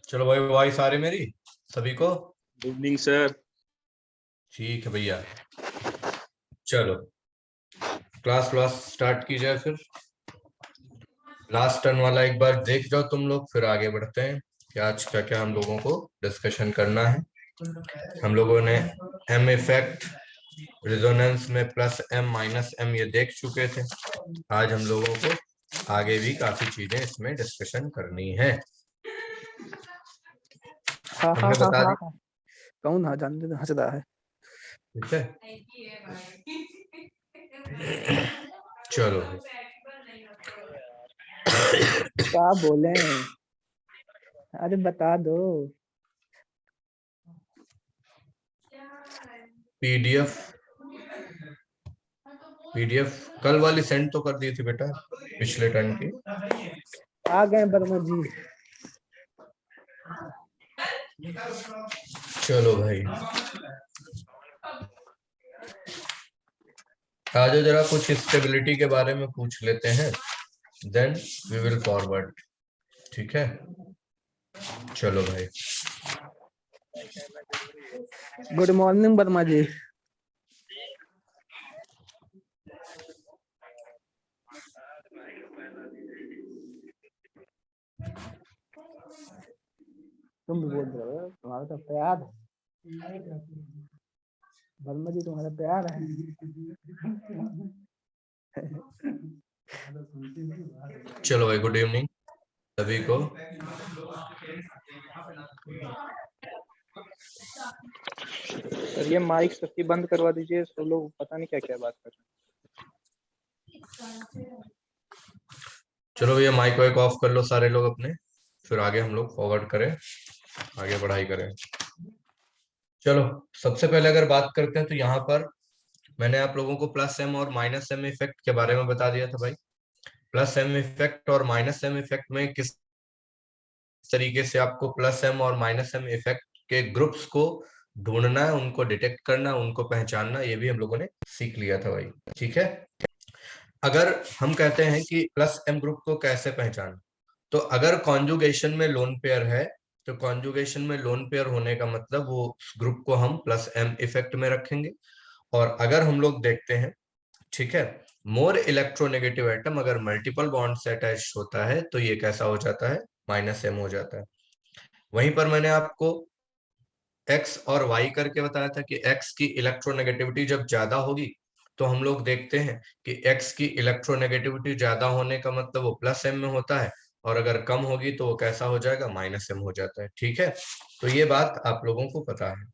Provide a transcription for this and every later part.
चलो भाई, वॉइस आ रही मेरी सभी को? Evening sir. ठीक है भैया, चलो क्लास स्टार्ट की जाए। फिर लास्ट टर्न वाला एक बार देख जाओ तुम लोग, फिर आगे बढ़ते हैं कि आज क्या क्या हम लोगों को डिस्कशन करना है। हम लोगों ने एम इफेक्ट, रिजोनेंस में प्लस एम माइनस एम ये देख चुके थे। आज हम लोगों को आगे भी काफी चीजें इसमें डिस्कशन करनी है। हाँ हाँ हमने हाँ बता हाँ दी, हाँ। कौन हाँ जानते हंस रहा है। ठीक है। चलो क्या बोले? अरे बता दो। पीडीएफ कल वाली सेंड तो कर दी थी बेटा, पिछले टर्न की। आ गए वर्मा जी। चलो भाई, आज जरा कुछ स्टेबिलिटी के बारे में पूछ लेते हैं, देन वी विल फॉरवर्ड। ठीक है, चलो भाई। गुड मॉर्निंग वर्मा जी। तुम भी बोल रहे हो तुम्हारा तो प्यार है। वर्मा जी तुम्हारा प्यार है। चलो भाई, गुड इवनिंग सभी को। सर ये माइक सबकी बंद करवा दीजिए, सब लोग पता नहीं क्या क्या बात कर रहे चलो भैया, माइक वाइक ऑफ कर लो सारे लोग अपने, फिर आगे हम लोग फॉरवर्ड करें, आगे पढ़ाई करें। चलो सबसे पहले अगर बात करते हैं तो यहाँ पर मैंने आप लोगों को प्लस एम और माइनस एम इफेक्ट के बारे में बता दिया था भाई। प्लस एम इफेक्ट और माइनस एम इफेक्ट में किस तरीके से आपको प्लस एम और माइनस एम इफेक्ट के ग्रुप्स को ढूंढना है, उनको डिटेक्ट करना है, उनको पहचानना, ये भी हम लोगों ने सीख लिया था भाई। ठीक है, अगर हम कहते हैं कि प्लस एम ग्रुप को कैसे पहचान, तो अगर कॉन्जुगेशन में लोन पेयर है तो कॉन्जुगेशन में लोन पेयर होने का मतलब वो ग्रुप को हम प्लस एम इफेक्ट में रखेंगे। और अगर हम लोग देखते हैं, ठीक है, मोर इलेक्ट्रोनेगेटिव एटम अगर मल्टीपल बॉन्ड से अटैच होता है तो ये कैसा हो जाता है, माइनस एम हो जाता है। वहीं पर मैंने आपको एक्स और वाई करके बताया था कि एक्स की इलेक्ट्रोनेगेटिविटी जब ज्यादा होगी तो हम लोग देखते हैं कि एक्स की इलेक्ट्रोनेगेटिविटी ज्यादा होने का मतलब वो प्लस एम में होता है, और अगर कम होगी तो वो कैसा हो जाएगा, माइनस एम हो जाता है। ठीक है, तो ये बात आप लोगों को पता है।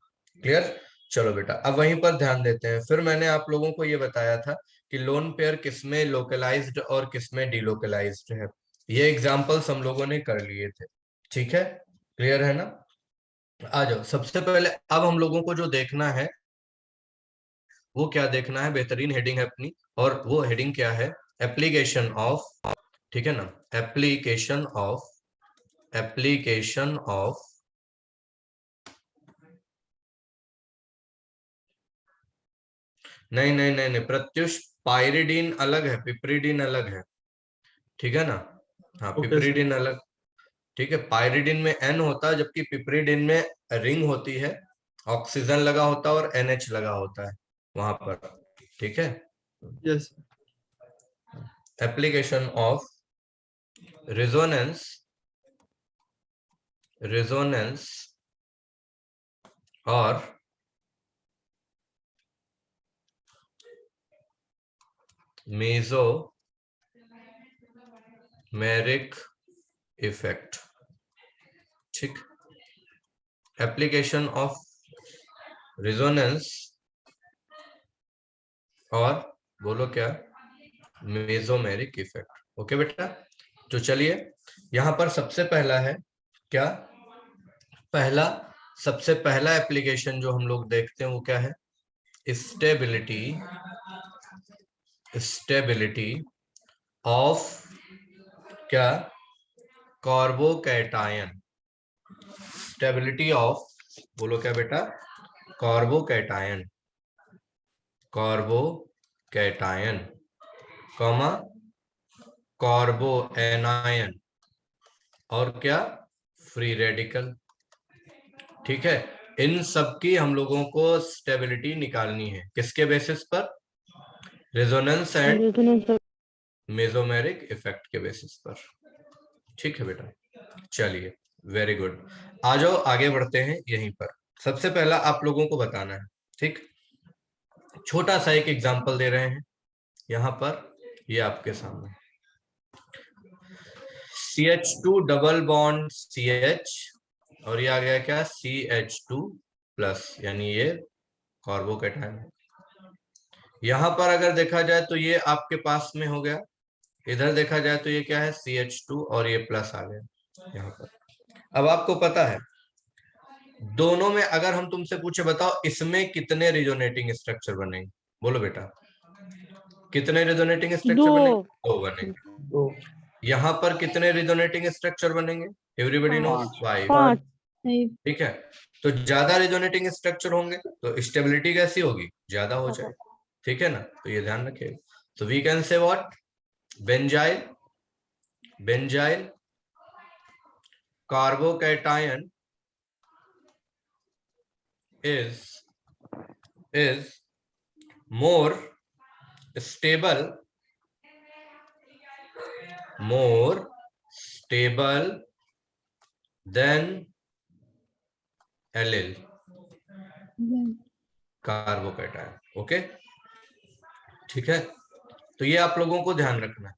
क्लियर? चलो बेटा, अब वहीं पर ध्यान देते हैं। फिर मैंने आप लोगों को ये बताया था कि लोन पेयर किसमें लोकलाइज्ड और किसमें डिलोकलाइज्ड है। ये एग्जांपल्स हम लोगों ने कर लिए थे। ठीक है, क्लियर है ना? आ जाओ, सबसे पहले अब हम लोगों को जो देखना है वो क्या देखना है, बेहतरीन हेडिंग है अपनी, और वो हेडिंग क्या है, एप्लीकेशन ऑफ, ठीक है ना, एप्लीकेशन ऑफ नहीं नहीं नहीं नहीं प्रत्युष, पायरिडीन अलग है, पिपरिडीन अलग है। ठीक है ना? हाँ, पिपरिडीन अलग। ठीक है, पायरिडीन में एन होता है जबकि पिपरिडीन में रिंग होती है, ऑक्सीजन लगा होता है और एनएच लगा होता है वहां पर। ठीक है, यस। एप्लीकेशन ऑफ रेजोनेंस और मेसोमेरिक इफेक्ट। ठीक, एप्लीकेशन ऑफ रेजोनेंस और बोलो क्या, मेसोमेरिक इफेक्ट। ओके बेटा, तो चलिए यहां पर सबसे पहला है क्या, सबसे पहला एप्लीकेशन जो हम लोग देखते हैं वो क्या है, स्टेबिलिटी ऑफ क्या, कार्बोकैटायन। स्टेबिलिटी ऑफ, बोलो क्या बेटा, कार्बोकैटायन, कार्बोकैटायन, कार्बो एनायन, और क्या, फ्री रेडिकल, ठीक है। इन सब की हम लोगों को स्टेबिलिटी निकालनी है, किसके बेसिस पर? रेजोनेंस एंड मेसोमेरिक इफेक्ट के बेसिस पर, ठीक है बेटा। चलिए, वेरी गुड। आ जाओ आगे बढ़ते हैं। यहीं पर सबसे पहला आप लोगों को बताना है, ठीक। छोटा सा एक एग्जांपल दे रहे हैं यहां पर, ये आपके सामने CH2 डबल बॉन्ड CH, और ये आ गया क्या? CH2 प्लस, यानी ये कार्बोकैटायन है। यहां पर अगर देखा जाए तो ये आपके पास में हो गया, इधर देखा जाए तो ये क्या है? CH2, और ये प्लस आ गया यहाँ पर। अब आपको पता है दोनों में अगर हम तुमसे पूछे बताओ इसमें कितने रिजोनेटिंग स्ट्रक्चर बनेंगे, बोलो बेटा, कितने रिजोनेटिंग स्ट्रक्चर बनेंगे? 2 बनेंगे। दो। यहाँ पर कितने रिजोनेटिंग स्ट्रक्चर बनेंगे? Everybody knows 5। 5। ठीक है, तो ज्यादा रिजोनेटिंग स्ट्रक्चर होंगे तो स्टेबिलिटी कैसी होगी? ज्यादा हो जाएगी, ठीक है ना। तो ये ध्यान रखिएगा। तो we can say what? Benzyl, benzyl carbocation is more stable than allyl carbocation. Okay, ठीक है। तो ये आप लोगों को ध्यान रखना है,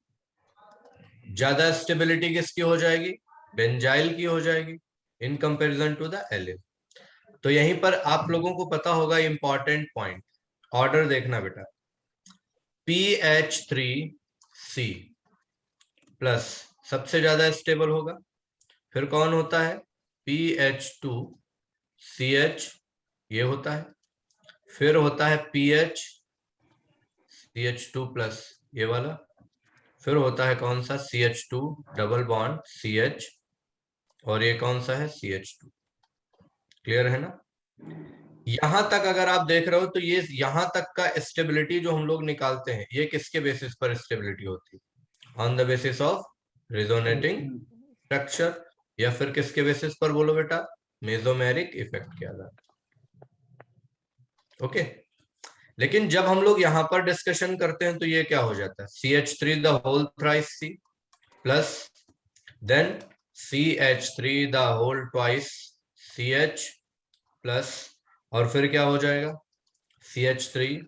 ज्यादा स्टेबिलिटी किसकी हो जाएगी? बेंजाइल की हो जाएगी in comparison to the allyl. तो यहीं पर आप लोगों को पता होगा इंपॉर्टेंट पॉइंट, ऑर्डर देखना बेटा। PH3C प्लस सबसे ज्यादा स्टेबल होगा, फिर कौन होता है? PH2CH, ये होता है, फिर होता है CH2 प्लस, ये वाला, फिर होता है कौन सा? CH2 डबल बॉन्ड CH, और ये कौन सा है? CH2। क्लियर है ना? यहां तक अगर आप देख रहे हो तो ये यहां तक का स्टेबिलिटी जो हम लोग निकालते हैं, ये किसके बेसिस पर स्टेबिलिटी होती है? On the basis of resonating structure, या फिर किसके बेसिस पर बोलो बेटा? मेसोमेरिक इफेक्ट के आधार। ओके, लेकिन जब हम लोग यहां पर डिस्कशन करते हैं तो ये क्या हो जाता है? CH3 the whole thrice C plus then CH3 the whole twice CH plus, और फिर क्या हो जाएगा? CH3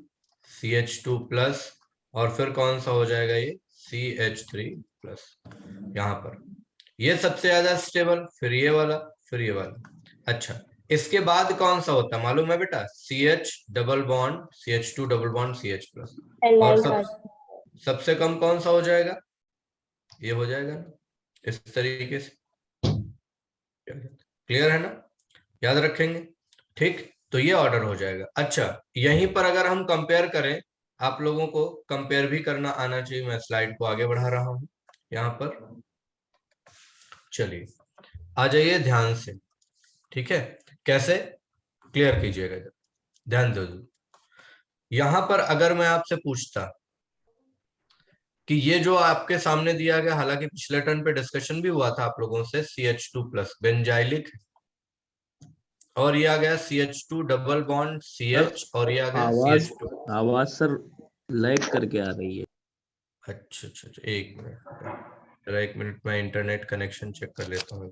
CH2 प्लस, और फिर कौन सा हो जाएगा? ये CH3 प्लस। यहां पर ये सबसे ज्यादा स्टेबल, फिर ये वाला, फिर ये वाला। अच्छा, इसके बाद कौन सा होता है मालूम है बेटा? CH double bond CH2 double bond CH plus, और सबसे कम कौन सा हो जाएगा? ये हो जाएगा ना, इस तरीके से। क्लियर है ना? याद रखेंगे, ठीक। तो ये ऑर्डर हो जाएगा। अच्छा, यहीं पर अगर हम कंपेयर करें, आप लोगों को कंपेयर भी करना आना चाहिए। मैं स्लाइड को आगे बढ़ा रहा हूं यहां पर, चलिए आ जाइए ध्यान से, ठीक है। कैसे? क्लियर कीजिएगा, ध्यान दो। यहां पर अगर मैं आपसे पूछता कि ये जो आपके सामने दिया गया, हालांकि पिछले टर्न पे डिस्कशन भी हुआ था आप लोगों से, CH2 प्लस बेंजाइलिक, और ये आ गया CH2 डबल बॉन्ड CH, और ये आ गया CH2। आवाज सर लैग करके आ रही है। अच्छा अच्छा अच्छा, एक मिनट जरा, एक मिनट, मैं इंटरनेट कनेक्शन चेक कर लेता हूँ।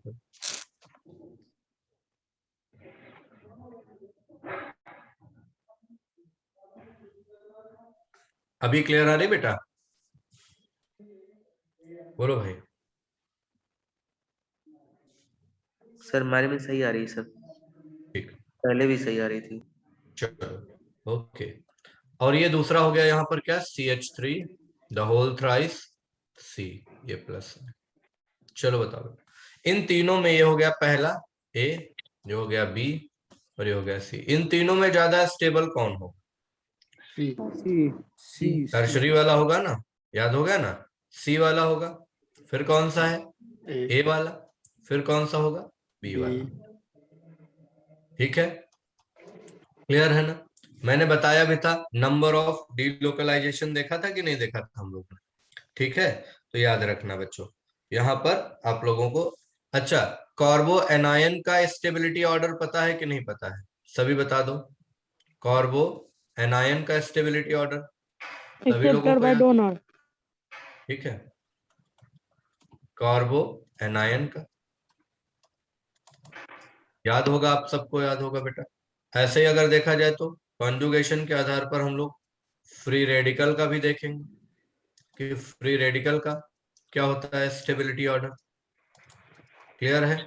अभी क्लियर आ रही बेटा? बोलो भाई। सर हमारे में सही आ रही है सर, ठीक, पहले भी सही आ रही थी। चलो ओके। और ये दूसरा हो गया यहाँ पर क्या? CH3 the whole thrice C, ये प्लस। चलो बताओ, इन तीनों में ये हो गया पहला A, जो हो गया B, और ये हो गया C। इन तीनों में ज्यादा स्टेबल कौन होगा? सी टर्शरी वाला होगा ना, याद हो गया ना? C वाला होगा, फिर कौन सा है? A वाला, फिर कौन सा होगा? B वाला। ठीक है, क्लियर है ना? मैंने बताया भी था, नंबर ऑफ डीलोकलाइजेशन देखा था कि नहीं देखा था हम लोग ने? ठीक है, तो याद रखना बच्चों, यहाँ पर आप लोगों को। अच्छा, कार्बो एनायन का स्टेबिलिटी ऑर्डर पता है कि नहीं पता है? सभी बता दो। कार्बो एनायन का स्टेबिलिटी ऑर्डर सभी लोगों एक्सेप्टर को बाय याद? डोनर। ठीक है, कार्बो एनायन का याद होगा, आप सबको याद होगा बेटा। ऐसे ही अगर देखा जाए तो कॉन्जुगेशन के आधार पर हम लोग फ्री रेडिकल का भी देखेंगे कि फ्री रेडिकल का क्या होता है स्टेबिलिटी ऑर्डर। क्लियर है?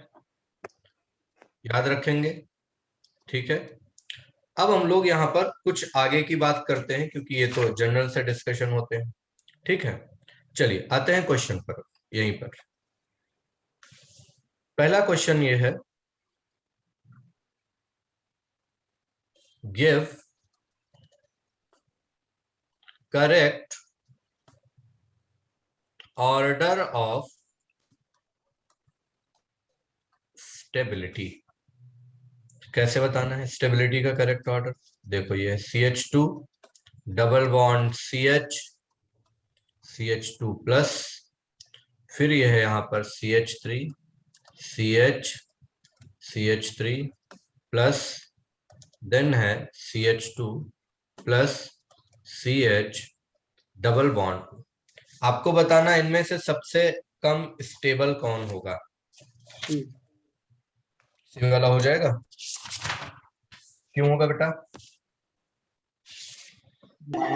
याद रखेंगे। ठीक है, अब हम लोग यहाँ पर कुछ आगे की बात करते हैं क्योंकि ये तो जनरल से डिस्कशन होते हैं। ठीक है, चलिए आते हैं क्वेश्चन पर। यहीं पर पहला क्वेश्चन ये है, give correct order of stability. कैसे बताना है स्टेबिलिटी का करेक्ट ऑर्डर? देखो ये CH2 double bond CH2 plus, फिर ये है यहाँ पर CH3 CH3 प्लस, देन है CH2 plus CH double bond. आपको बताना इनमें से सबसे कम स्टेबल कौन होगा। सी सी वाला हो जाएगा। क्यों होगा बेटा?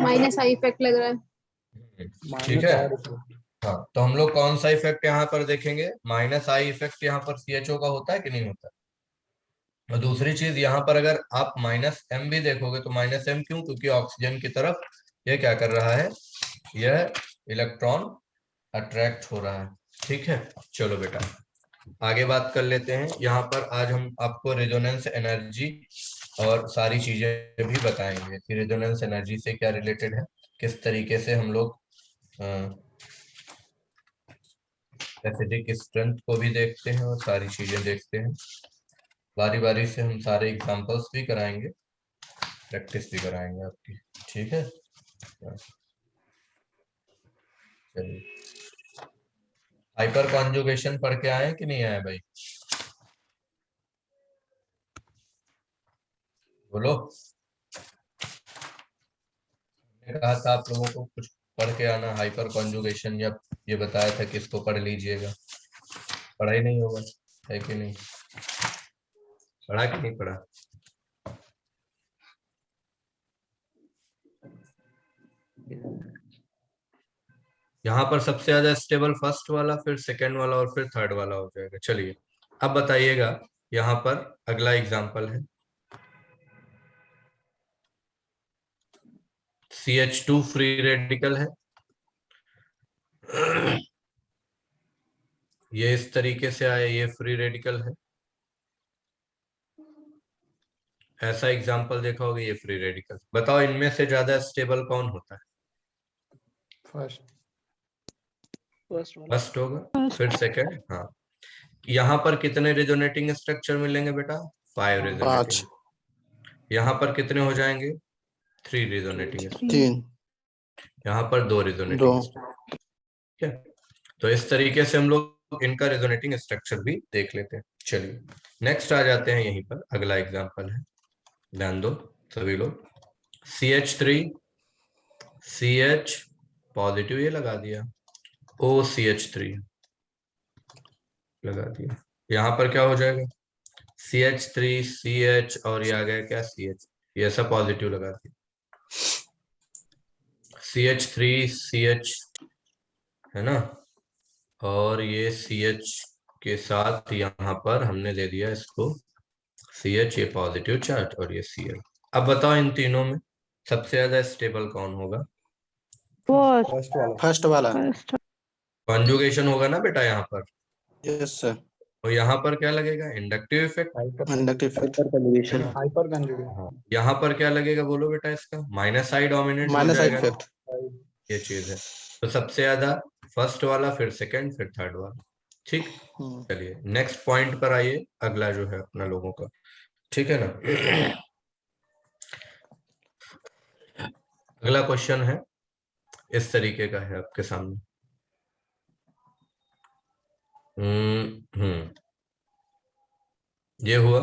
माइनस आई इफेक्ट लग रहा है। ठीक है, हाँ तो हम लोग कौन सा इफेक्ट यहाँ पर देखेंगे? माइनस आई इफेक्ट यहाँ पर CHO का होता है कि नहीं होता? और दूसरी चीज यहाँ पर अगर आप माइनस एम भी देखोगे तो माइनस एम क्यों? क्योंकि ऑक्सीजन की तरफ ये क्या कर रहा है, यह इलेक्ट्रॉन अट्रैक्ट हो रहा है। ठीक है, चलो बेटा आगे बात कर लेते हैं। यहाँ पर आज हम आपको रेजोनेंस एनर्जी और सारी चीजें भी बताएंगे कि रेजोनेंस एनर्जी से क्या रिलेटेड है, किस तरीके से हम लोग एसिडिक स्ट्रेंथ को भी देखते हैं और सारी चीजें देखते हैं। बारी बारी से हम सारे एग्जांपल्स भी कराएंगे, प्रैक्टिस भी कराएंगे आपकी। ठीक है, चलिए हाइपर कॉन्जुगेशन पढ़ के आए कि नहीं आए भाई? बोलो। मैंने कहा था आप लोगों को कुछ पढ़ के आना हाइपर कॉन्जुगेशन, या ये बताया था कि इसको पढ़ लीजिएगा। पढ़ा ही नहीं होगा, है कि नहीं? पढ़ा कि नहीं पढ़ा? यहाँ पर सबसे ज्यादा स्टेबल फर्स्ट वाला, फिर सेकेंड वाला और फिर थर्ड वाला हो जाएगा। चलिए अब बताइएगा, यहाँ पर अगला एग्जाम्पल है CH2 फ्री रेडिकल है। ये इस तरीके से आए, ये फ्री रेडिकल है। ऐसा एग्जाम्पल देखा होगा, ये फ्री रेडिकल। बताओ इनमें से ज्यादा स्टेबल कौन होता है? फर्स्ट फर्स्ट वाला। फर्स्ट होगा, फिर सेकंड। हाँ, यहाँ पर कितने रेजोनेटिंग स्ट्रक्चर मिलेंगे बेटा? 5 रेजोनेटिंग। यहाँ पर कितने हो जाएंगे? 3 रेजोनेटिंग। 3 यहाँ पर 2 रेजोनेटिंग। ठीक है, तो इस तरीके से हम लोग इनका रेजोनेटिंग स्ट्रक्चर भी देख लेते हैं। चलिए नेक्स्ट आ जाते हैं, यहीं पर अगला एग्जांपल है, ध्यान दो सभी लोग। CH3 CH पॉजिटिव ये लगा दिया, OCH3 लगा दिया। यहाँ पर क्या हो जाएगा? CH3 CH और ये आ गया क्या CH, ये ऐसा पॉजिटिव लगा दिया। CH3 CH है ना, और ये CH के साथ यहाँ पर हमने दे दिया इसको CH, ये पॉजिटिव चार्ज और ये Cl। अब बताओ इन तीनों में सबसे ज्यादा स्टेबल कौन होगा? फर्स्ट वाला। कॉन्जुगेशन होगा ना बेटा यहाँ पर, यस सर। और यहाँ पर क्या लगेगा? Inductive effect. Inductive effect. Conjugation. Hyper conjugation. हाँ, यहाँ पर क्या लगेगा बोलो बेटा? इसका माइनस आई डोमिनेट हो माइनस साइड जाएगा, इफेक्ट। ये चीज है। तो सबसे ज्यादा फर्स्ट वाला, फिर सेकंड, फिर थर्ड वाला। ठीक, चलिए नेक्स्ट पॉइंट पर आइए, अगला जो है अपना लोगों का। ठीक है ना, अगला क्वेश्चन है इस तरीके का है आपके सामने। ये हुआ,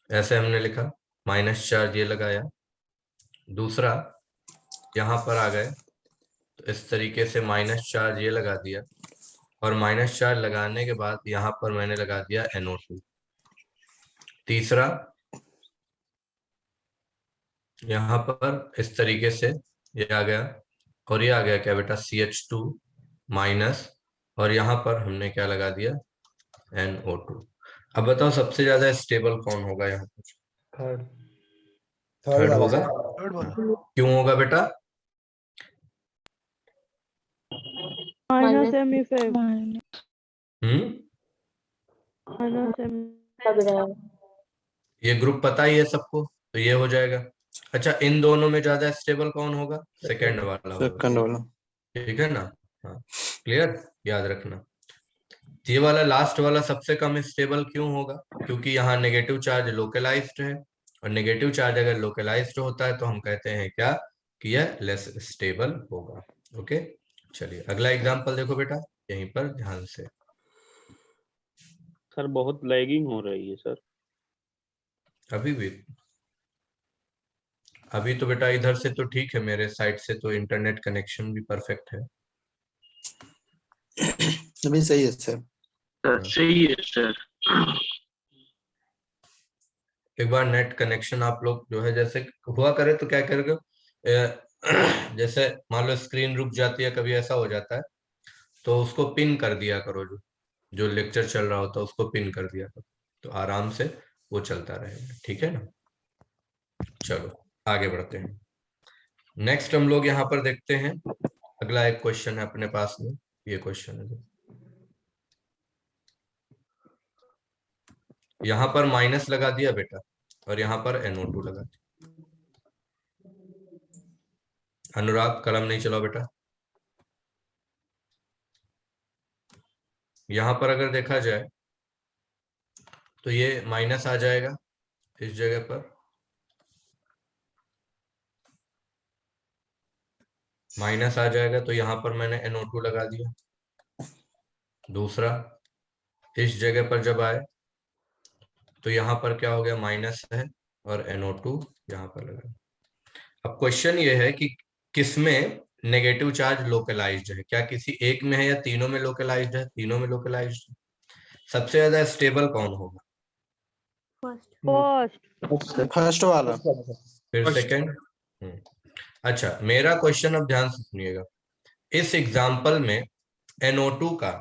ऐसे हमने लिखा, माइनस चार्ज ये लगाया। दूसरा, यहाँ पर आ गए तो इस तरीके से माइनस चार्ज ये लगा दिया, और माइनस चार्ज लगाने के बाद यहाँ पर मैंने लगा दिया NO2। तीसरा, यहाँ पर इस तरीके से ये आ गया, और ये आ गया क्या बेटा, CH2 माइनस, और यहाँ पर हमने क्या लगा दिया, NO2। अब बताओ सबसे ज्यादा स्टेबल कौन होगा यहाँ पर? थर्ड थर्ड होगा। थर्ड वाला क्यों होगा बेटा? माइनस एम इफेक्ट हम्म लग रहा है। ये ग्रुप पता ही है सबको, तो ये हो जाएगा। अच्छा, इन दोनों में ज्यादा स्टेबल कौन होगा? सेकंड वाला होगा। सेकंड वाला। ठीक है ना? हाँ, क्लियर, याद रखना। ये वाला लास्ट वाला सबसे कम स्टेबल क्यों होगा? क्योंकि यहाँ नेगेटिव चार्ज लोकलाइज्ड है, और नेगेटिव चार्ज अगर लोकलाइज्ड होता है तो हम कहते हैं क्या, कि यह लेस स्टेबल होगा। ओके, चलिए अगला एग्जांपल देखो बेटा, यहीं पर ध्यान से। सर बहुत लैगिंग हो रही है सर। अभी भी, अभी तो बेटा इधर से तो ठीक है, मेरे साइड से तो इंटरनेट कनेक्शन भी परफेक्ट है। अभी सही है सर। सही है सर। एक बार नेट कनेक्शन आप लोग जो है जैसे हुआ करे तो क्या करोगे, जैसे मान लो स्क्रीन रुक जाती है, कभी ऐसा हो जाता है, तो उसको पिन कर दिया करो, जो लेक्चर चल रहा होता है उसको पिन कर दिया करो, तो आराम से वो चलता रहेगा। ठीक है ना? चलो आगे बढ़ते हैं। नेक्स्ट हम लोग यहाँ पर देखते हैं, अगला एक क्वेश्चन है अपने पास में, ये क्वेश्चन है, यहाँ पर माइनस लगा दिया बेटा, और यहाँ पर NO2 लगा दिया। अनुराग कलम नहीं चलाओ बेटा। यहाँ पर अगर देखा जाए तो ये माइनस आ जाएगा इस जगह पर, माइनस आ जाएगा, तो यहाँ पर मैंने NO2 लगा दिया। दूसरा, इस जगह पर जब आए तो यहाँ पर क्या हो गया, माइनस है, और NO2 यहाँ पर लगा। अब क्वेश्चन ये है कि किसमें नेगेटिव चार्ज लोकलाइज्ड है, क्या किसी एक में है या तीनों में लोकलाइज्ड है? तीनों में लोकलाइज्ड है। सबसे ज्यादा स्टेबल कौन होगा? फर्स्ट वाला। फिर सेकंड। अच्छा, मेरा क्वेश्चन अब ध्यान से सुनिएगा। इस एग्जाम्पल में NO2 का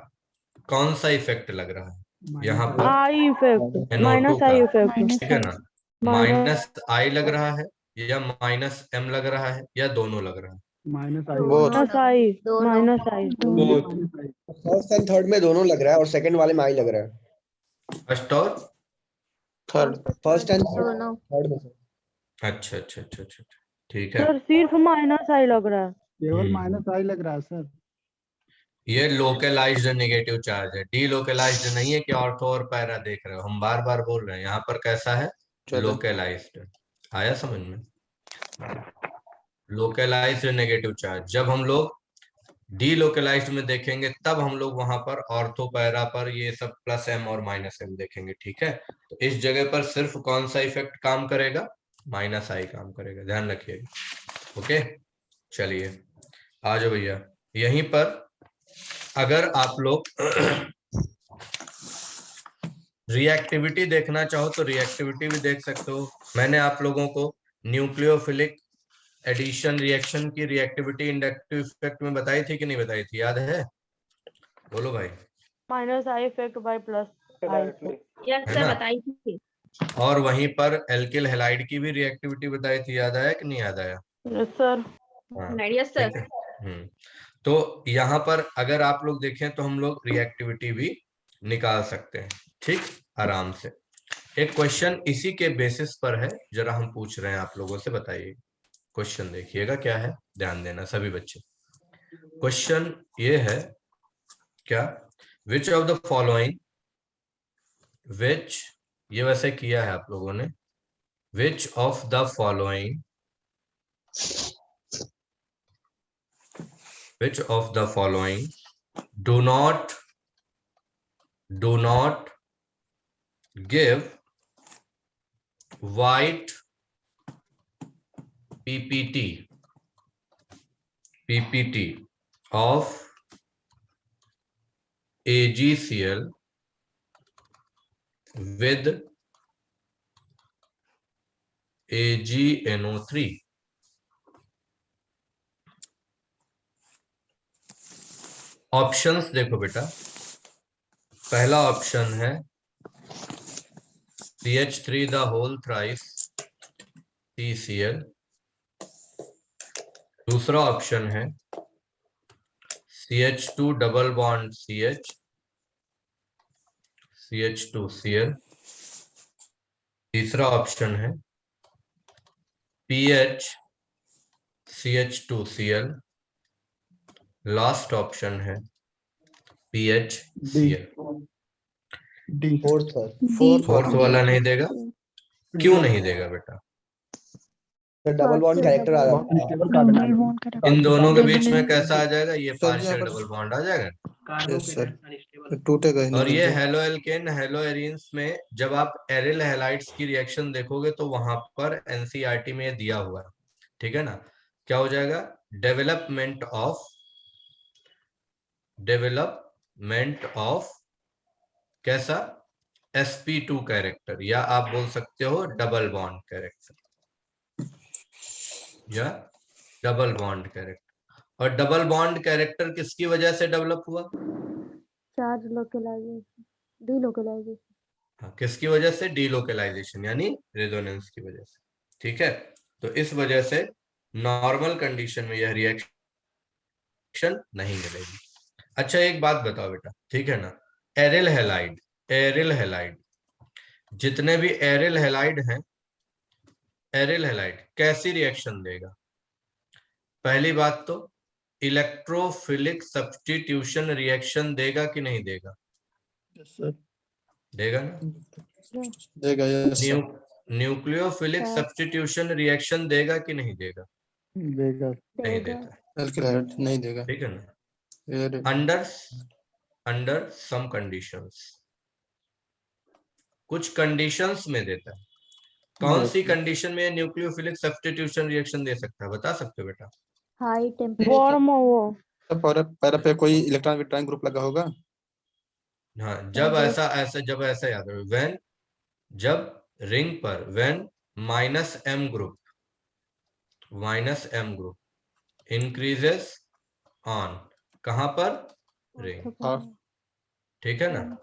कौन सा इफेक्ट लग रहा है? यहाँ पर I effect, NO2 minus I effect, ठीक है ना, माइनस I लग रहा है, या माइनस M लग रहा है, या दोनों लग रहा है? Minus minus I, minus I. First and third में दोनों लग रहा है और सेकंड वाले में आई लग रहा है। फर्स्ट और थर्ड। फर्स्ट एंड दोनों। थर्ड में से। अच्छा अच्छा अच्छा अच्छा, ठीक है। सर सिर्फ माइनस आई लग रहा है। केवल माइनस आई लग रहा है सर। ये लोकलाइज्ड नेगेटिव चार्ज है, डी लोकलाइज्ड नहीं है कि ऑर्थो और पैरा देख रहे हो, हम बार बार बोल रहे हैं, यहाँ पर कैसा है, लोकलाइज्ड। आया समझ में? Localized negative charge. जब हम लोग डी लोकलाइज्ड में देखेंगे तब हम लोग वहां पर ऑर्थो पैरा पर ये सब प्लस M और माइनस M देखेंगे। ठीक है, तो इस जगह पर सिर्फ कौन सा इफेक्ट काम करेगा, माइनस I काम करेगा, ध्यान रखिएगा। ओके, चलिए आ जाओ भैया। यहीं पर अगर आप लोग रिएक्टिविटी देखना चाहो तो रिएक्टिविटी भी देख सकते हो। मैंने आप लोगों को न्यूक्लियोफिलिक एडिशन रिएक्शन की रिएक्टिविटी इंडक्टिव इफेक्ट में बताई थी कि नहीं बताई थी, याद है? बोलो भाई। Minus I effect bye plus I. Yes है सर, ना? बताई थी। और वहीं पर एल्किल हैलाइड की भी रिएक्टिविटी बताई थी, याद आया कि नहीं याद आया? Yes sir. हाँ, यस सर। ठीक है। तो यहाँ पर अगर आप लोग देखें तो हम लोग रिएक्टिविटी भी निकाल सकते हैं, ठीक, आराम से। एक क्वेश्चन इसी के बेसिस पर है, जरा हम पूछ रहे हैं आप लोगों से, बताइए। क्वेश्चन देखिएगा क्या है, ध्यान देना सभी बच्चे। क्वेश्चन ये है क्या, विच ऑफ द फॉलोइंग, विच, ये वैसे किया है आप लोगों ने, which of the following, which of the following do not give white PPT of AgCl with AgNO3। Options देखो बेटा, पहला ऑप्शन है CH3 the whole thrice CCl। दूसरा ऑप्शन है CH2 double bond CH CH2Cl। तीसरा ऑप्शन है PH CH2Cl। Last option है PHCl। Fourth fourth वाला नहीं देगा, क्यों नहीं देगा बेटा? डबल बॉन्ड कैरेक्टर आ जाता है। इन दोनों के बीच में कैसा आ जाएगा? ये सर, यहाँ पार्शियल पर- डबल बॉन्ड आ जाएगा। यस सर, टूटेगा ही नहीं और ये जल्दी। हेलो एल्केन हेलो एरिन्स में जब आप एरिल हैलाइड्स की रिएक्शन देखोगे तो वहां पर एनसीईआरटी में ये दिया हुआ है, ठीक है ना? क्या हो जाएगा? डेवलपमेंट ऑफ कैसा? sp2 कैरेक्टर, या आप बोल सकते हो डबल बॉन्ड कैरेक्टर, या डबल बॉन्ड कैरेक्टर। और डबल बॉन्ड कैरेक्टर किसकी वजह से डेवलप हुआ? Charge localization, delocalization. हाँ, किसकी वजह से? डीलोकलाइजेशन यानी रेजोनेंस की वजह से, ठीक है? तो इस वजह से नॉर्मल कंडीशन में यह रिएक्शन नहीं मिलेगी। अच्छा एक बात बताओ बेटा, ठीक है ना? एरिल हैलाइड जितने भी एरिल हैलाइड हैं, एरिल हैलाइड कैसी रिएक्शन देगा? पहली बात तो इलेक्ट्रोफिलिक सब्स्टिट्यूशन रिएक्शन देगा कि नहीं देगा? यस सर, देगा ना? देगा। Yes sir, nucleophilic substitution reaction देगा कि नहीं देगा? देगा। नहीं देता, एल्किलाइड नहीं देगा। ठीक है ना? एयर- अंडर सम कंडीशंस, कुछ कंडीशंस में देता है। कौन सी कंडीशन में न्यूक्लियोफिलिक सब्स्टिट्यूशन रिएक्शन दे सकता है, बता सकते हो बेटा? हाई टेम्परेचर, वार्म हो। पैरा पे कोई इलेक्ट्रॉन विट्रॉन ग्रुप लगा होगा। हाँ, जब ऐसा याद रखो, व्हेन जब रिंग पर when -m group increases on, कहां पर? रिंग, हाँ, ठीक है ना?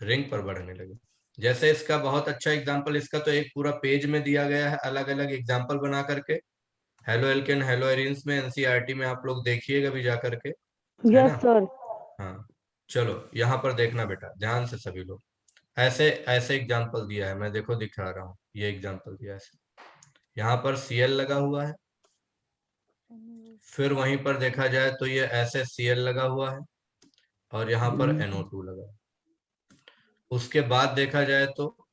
रिंग पर बढ़ने लगे। जैसे इसका बहुत अच्छा एग्जांपल, इसका तो एक पूरा पेज में दिया गया है अलग अलग एग्जांपल बना करके। हेलो एल्केन हेलो एरिन्स में एनसीईआरटी में आप लोग देखिएगा भी जा करके, है यस ना? सर। हाँ, चलो यहाँ पर देखना बेटा ध्यान से सभी लोग। ऐसे ऐसे एग्जांपल दिया है, मैं देखो दिखा रहा हूँ, ये एग्जांपल दिया है। यहाँ पर Cl लगा हुआ है, फिर वहीं पर देखा जाए तो ये ऐसे Cl लगा हुआ है, और यहाँ पर NO2 लगा है। उसके बाद देखा जाए तो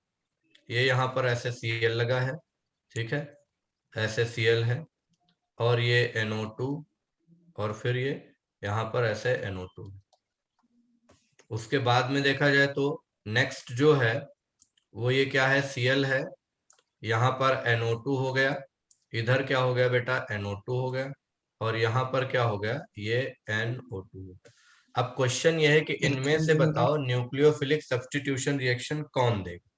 ये यहाँ पर ऐसे Cl लगा है, ठीक है, ऐसे Cl है, और ये NO2, और फिर ये यहाँ पर ऐसे NO2। उसके बाद में देखा जाए तो नेक्स्ट जो है वो ये क्या है? Cl है, यहाँ पर NO2 हो गया, इधर क्या हो गया बेटा? NO2 हो गया, और यहाँ पर क्या हो गया? ये NO2 हो गया। अब क्वेश्चन ये है कि इनमें से बताओ न्यूक्लियोफिलिक सब्स्टिट्यूशन रिएक्शन कौन देगा?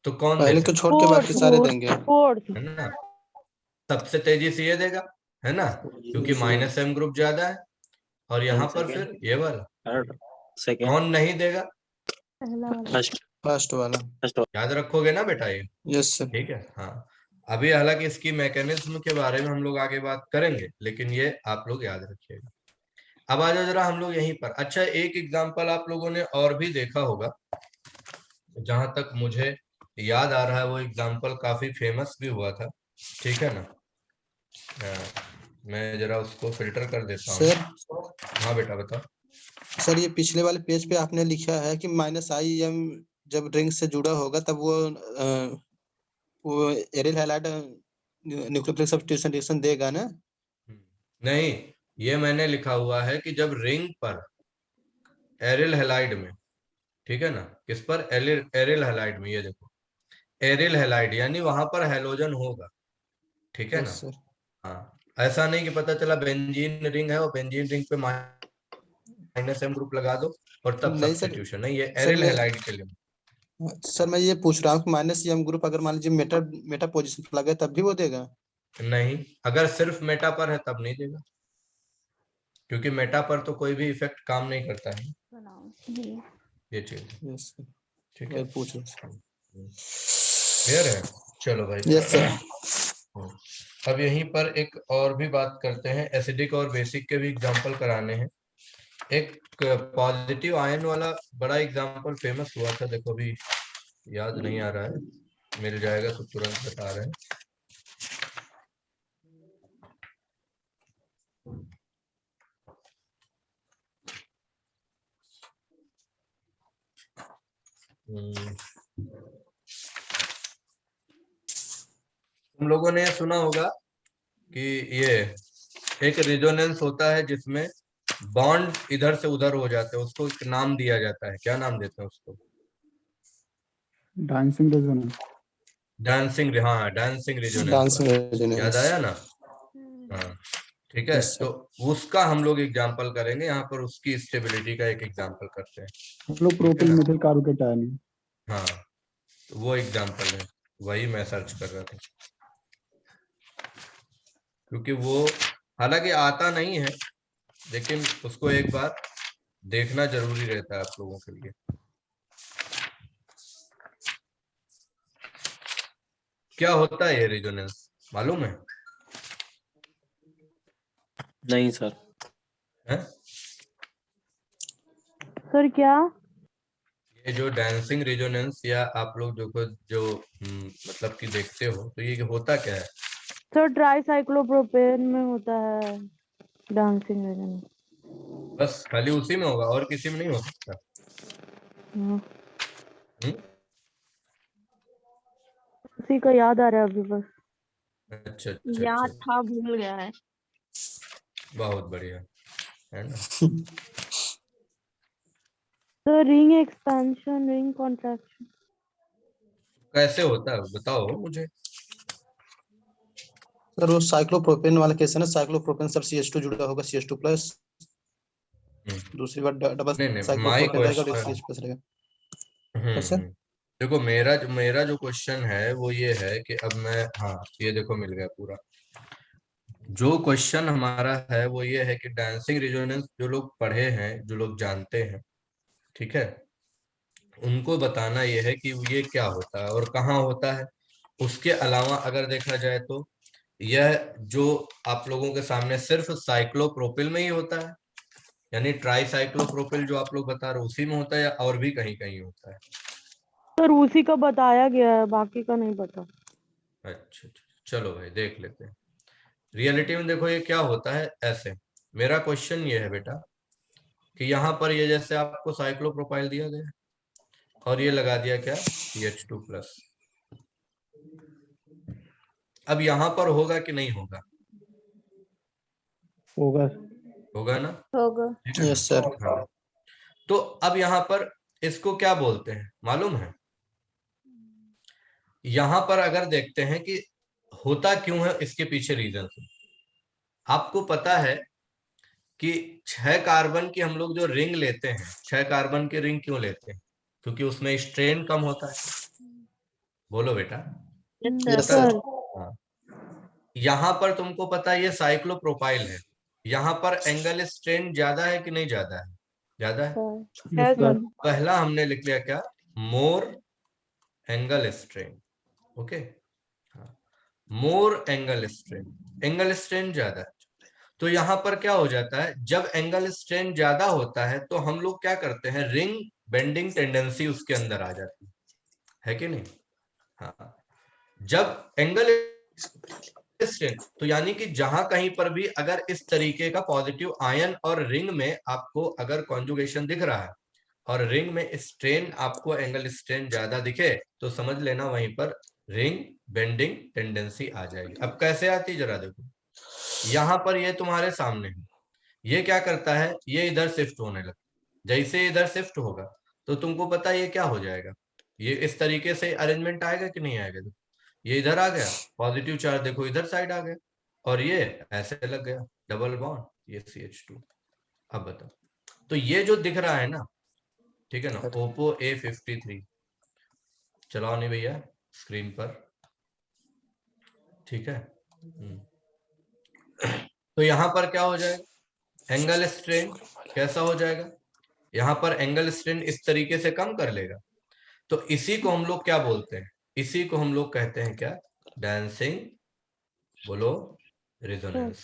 तो कौन पहले देगा? तो छोड़ के बाकी सारे देंगे। फोर्थ। है ना? सबसे तेजी से ये देगा, है ना? क्योंकि -m ग्रुप ज्यादा है, और यहाँ पर फिर ये वाला कौन नहीं देगा? पहला वाला। फर्स्ट वाला। याद रखोगे ना बेटा ये? Yes sir. ठीक है, हाँ। अभी हालांकि इसकी मैकेनिज्म के बारे में हम लोग आगे बात करेंगे, लेकिन ये आप लोग याद रखिएगा। अब आ जाओ जरा हम लोग यहीं पर। अच्छा, एक एग्जांपल आप लोगों ने और भी देखा होगा, जहां तक मुझे याद आ रहा है वो एग्जांपल काफी फेमस भी हुआ था, ठीक है ना? मैं जरा उसको फिल्टर कर देता हूँ। सर, हाँ बेटा बताओ। सर ये पिछले वाले पेज पे आपने लिखा है कि -IM जब रिंग से जुड़ा होगा तब वो aryl halide nucleophilic substitution reaction देगा ना? नहीं, ये मैंने लिखा हुआ है कि जब रिंग पर एरिल हैलाइड में, ठीक है ना, किस पर? एरिल हैलाइड में, ये देखो एरिल हैलाइड, यानी वहां पर हैलोजन होगा, ठीक है ना। Yes sir. हाँ, ऐसा नहीं कि पता चला बेंजीन रिंग है और बेंजीन रिंग पे -M ग्रुप लगा दो और तब नहीं सर, सब्स्टिट्यूशन, नहीं, ये सर एरिल मैं हैलाइड के लिए। सर मैं ये पूछ रहा हूँ कि -M ग्रुप अगर मान लीजिए मेटा मेटा पोजीशन पर लगे तब भी वो देगा? नहीं, अगर सिर्फ मेटा पर है तब नहीं देगा, क्योंकि मेटा पर तो कोई भी इफेक्ट काम नहीं करता है, ये चीज, यस सर, ठीक वही है, पूछ रहा हूँ। क्लियर है। चलो भाई, यस सर। अब यहीं पर एक और भी बात करते हैं, एसिडिक और बेसिक के भी एग्जांपल कराने हैं। एक पॉजिटिव आयन वाला बड़ा एग्जांपल फेमस हुआ था, देखो अभी याद नहीं आ रहा है, मिल जाएगा तो तुरंत बता रहे हैं। तुम लोगों ने सुना होगा कि ये एक रेजोनेंस होता है जिसमें बॉन्ड इधर से उधर हो जाते हैं, उसको एक नाम दिया जाता है, क्या नाम देते हैं उसको? Dancing resonance. डांसिंग, हाँ, डांसिंग रेजोनेंस डांसिंग वाला, याद रेजोनेंस। आया ना। हाँ, ठीक है, यस तो सर। उसका हम लोग एग्जांपल करेंगे यहाँ पर, उसकी स्टेबिलिटी का एक एग्जांपल करते हैं, हम लोग ठीक है प्रोपिल ना। Methyl carbocation. हाँ, तो वो एग्जांपल है, वही मैं सर्च कर रहा था, क्योंकि वो हालांकि आता नहीं है, लेकिन उसको एक बार देखना जरूरी रहता है आप लोगों के लिए। क्या होता है ये रेजोनेंस, मालूम है? नहीं सर। हैं? सर क्या? ये जो डांसिंग रेजोनेंस या आप लोग जो मतलब कि देखते हो, तो ये होता क्या है? सर ट्राईसाइक्लोप्रोपेन में होता है डांसिंग रेजोनेंस। बस खाली उसी में होगा, और किसी में नहीं हो सकता? हम्म? उसी का याद आ रहा है अभी बस। अच्छा अच्छा याद अच्छा, था, भूल गया है। बहुत बढ़िया, है ना। Sir ring expansion, ring contraction. कैसे होता है बताओ मुझे। सर वो साइक्लोप्रोपेन वाला केस है ना, साइक्लोप्रोपेन सर CH2 जुड़ा होगा, CH2+, दूसरी बार डबल नहीं नहीं, माई साइक्लोप्रोपेन रहेगा और एक क्वेश्चन, CH+ रहेगा। कैसे? देखो मेरा जो क्वेश्चन है वो ये है कि अब मैं, हाँ, ये देखो मिल गया पूरा। जो क्वेश्चन हमारा है वो ये है कि डांसिंग रेजोनेंस जो लोग पढ़े हैं, जो लोग जानते हैं, ठीक है, उनको बताना ये है कि ये क्या होता है और कहाँ होता है। उसके अलावा अगर देखा जाए तो यह जो आप लोगों के सामने सिर्फ साइक्लोप्रोपिल में ही होता है, यानी ट्राईसाइक्लोप्रोपिल जो आप लोग बता रहे हो उसी में होता है, या और भी कहीं कहीं होता है? सर उसी का बताया गया है, बाकी का नहीं पता। अच्छा अच्छा, चलो भाई देख लेते हैं। रियलिटी में देखो ये क्या होता है, ऐसे मेरा क्वेश्चन ये है बेटा कि यहाँ पर ये जैसे आपको साइक्लोप्रोपाइल दिया गया और ये लगा दिया क्या, CH2+। अब यहाँ पर होगा कि नहीं होगा? होगा। होगा ना, होगा। ठीक है यस सर। ना। हाँ, तो अब यहाँ पर इसको क्या बोलते हैं मालूम है? यहाँ पर अगर देखते हैं कि होता क्यों है, इसके पीछे रीजन आपको पता है कि 6 कार्बन की हम लोग जो रिंग लेते हैं, 6 कार्बन की रिंग क्यों लेते हैं? क्योंकि उसमें स्ट्रेन कम होता है, बोलो बेटा, यस होता है। सर। हाँ, यहाँ पर तुमको पता है ये साइक्लोप्रोपाइल है, यहाँ पर एंगल स्ट्रेन ज्यादा है कि नहीं ज्यादा है? ज्यादा है। Yes sir. पहला हमने लिख लिया क्या, मोर एंगल स्ट्रेन, ओके, हाँ, more angle strain, angle strain ज्यादा है। तो यहाँ पर क्या हो जाता है, जब एंगल स्ट्रेन ज्यादा होता है तो हम लोग क्या करते हैं, रिंग बेंडिंग टेंडेंसी उसके अंदर आ जाती है कि नहीं। हाँ, जब एंगल स्ट्रेन, तो यानी कि जहां कहीं पर भी अगर इस तरीके का पॉजिटिव आयन और रिंग में आपको अगर कॉन्जुगेशन दिख रहा है और रिंग में स्ट्रेन आपको एंगल स्ट्रेन ज्यादा दिखे, तो समझ लेना वहीं पर रिंग बेंडिंग टेंडेंसी आ जाएगी। अब कैसे आती जरा देखो, यहां पर ये तुम्हारे सामने है, ये क्या करता है, ये इधर शिफ्ट होने लगता है, जैसे इधर शिफ्ट होगा तो तुमको पता है ये क्या हो जाएगा, ये इस तरीके से अरेंजमेंट आएगा कि नहीं आएगा? ये इधर आ गया, पॉजिटिव चार्ज देखो इधर साइड आ गया, और ये ऐसे लग गया डबल बॉन्ड, ये CH2। अब बताओ, तो ये जो दिख रहा है ना, ठीक है ना, ओप्पो A53 चलाओ नहीं भैया स्क्रीन पर, ठीक है। तो यहां पर क्या हो जाएगा, एंगल स्ट्रेन कैसा हो जाएगा, यहां पर एंगल स्ट्रेन इस तरीके से कम कर लेगा। तो इसी को हम लोग क्या बोलते हैं, इसी को हम लोग कहते हैं क्या, डांसिंग, बोलो, रेजोनेंस।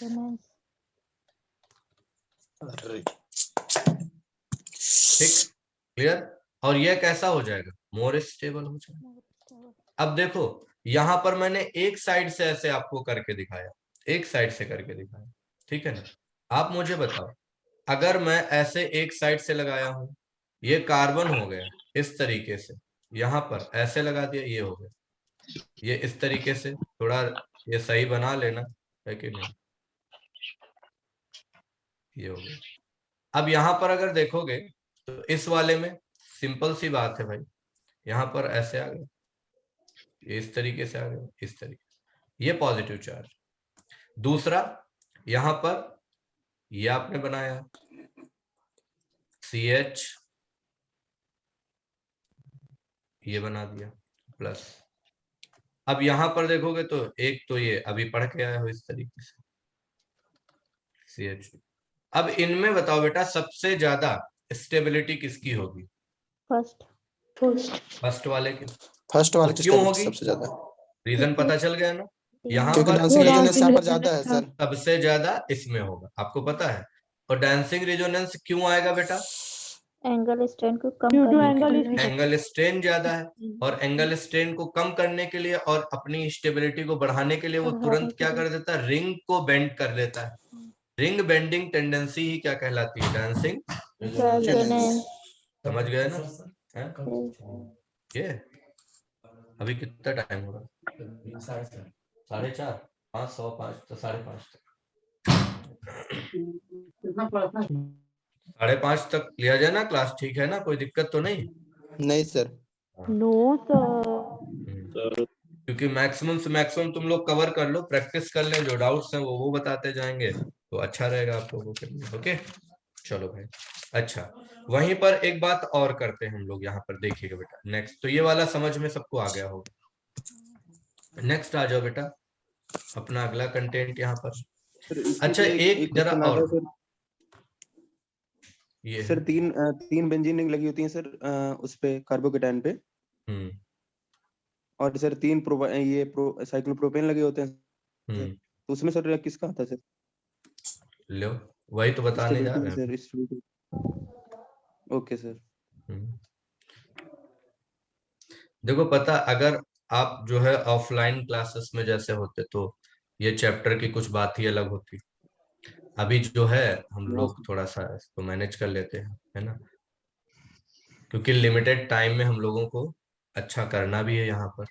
ठीक, क्लियर। और यह कैसा हो जाएगा, मोर स्टेबल हो जाएगा। अब देखो यहां पर मैंने एक साइड से ऐसे आपको करके दिखाया, एक साइड से करके दिखाया, ठीक है ना। आप मुझे बताओ, अगर मैं ऐसे एक साइड से लगाया हूं, ये कार्बन हो गया इस तरीके से, यहां पर ऐसे लगा दिया, ये हो गया, ये इस तरीके से, थोड़ा ये सही बना लेना, है कि नहीं, ये हो गया। अब यहां पर अगर देखोगे तो इस वाले में सिंपल सी बात है भाई, यहां पर ऐसे आ गया, ये इस तरीके से आ गया, इस तरीके से, ये पॉजिटिव चार्ज। दूसरा यहां पर ये आपने बनाया CH, ये बना दिया प्लस। अब यहां पर देखोगे तो एक तो ये अभी पढ़ के आया हो इस तरीके से CH। अब इनमें बताओ बेटा सबसे ज्यादा स्टेबिलिटी किसकी होगी, फर्स्ट वाले की। फर्स्ट वाले तो की क्यों stability होगी, सबसे ज्यादा, रीजन पता चल गया ना, यहाँ क्योंकि पर डांसिंग एक रेजोनेंस यहाँ पर ज्यादा है सर। सबसे ज्यादा इसमें होगा, आपको पता है। और डांसिंग रेजोनेंस क्यों आएगा बेटा, एंगल स्ट्रेन को कम ड्यू टू करने एंगल के लिए। एंगल स्ट्रेन ज्यादा है, और एंगल स्ट्रेन को कम करने के लिए और अपनी स्टेबिलिटी को बढ़ाने के लिए वो तुरंत क्या कर देता है, रिंग को बेंड कर देता है। रिंग बेंडिंग टेंडेंसी ही क्या कहलाती है, डांसिंग रेजोनेंस। समझ गए ना, हैं? ये अभी कितना टाइम हो रहा है, 4:30, 5 5 तो 5:30 तक, 5:30 तक लिया जाए ना क्लास, ठीक है ना, कोई दिक्कत तो नहीं। नहीं सर, नो सर, क्योंकि मैक्सिमम से मैक्सिमम तुम लोग कवर कर लो, प्रैक्टिस कर लें, जो डाउट्स हैं वो बताते जाएंगे, तो अच्छा रहेगा आप लोगों के लिए। ओके चलो भाई। अच्छा, वहीं पर एक बात और करते हैं हम लोग, यहाँ पर देखिएगा बेटा नेक्स्ट, तो ये वाला समझ में सबको आ गया होगा। नेक्स्ट आ जाओ बेटा, अपना अगला कंटेंट यहाँ पर। अच्छा एक जरा और, ये सर तीन बेंजीन रिंग लगी होती हैं सर उस पे कार्बोकेटाइन पे, और सर तीन साइक्लोप्रोपेन लगे होते हैं, तो उसमें सर किसका आता है सर, लो वही तो बताने जा रहे हैं सर। Okay sir. देखो पता, अगर आप जो है ऑफलाइन क्लासेस में जैसे होते तो ये चैप्टर की कुछ बात ही अलग होती, अभी जो है हम लोग थोड़ा सा इसको मैनेज कर लेते हैं, है ना, क्योंकि लिमिटेड टाइम में हम लोगों को अच्छा करना भी है। यहाँ पर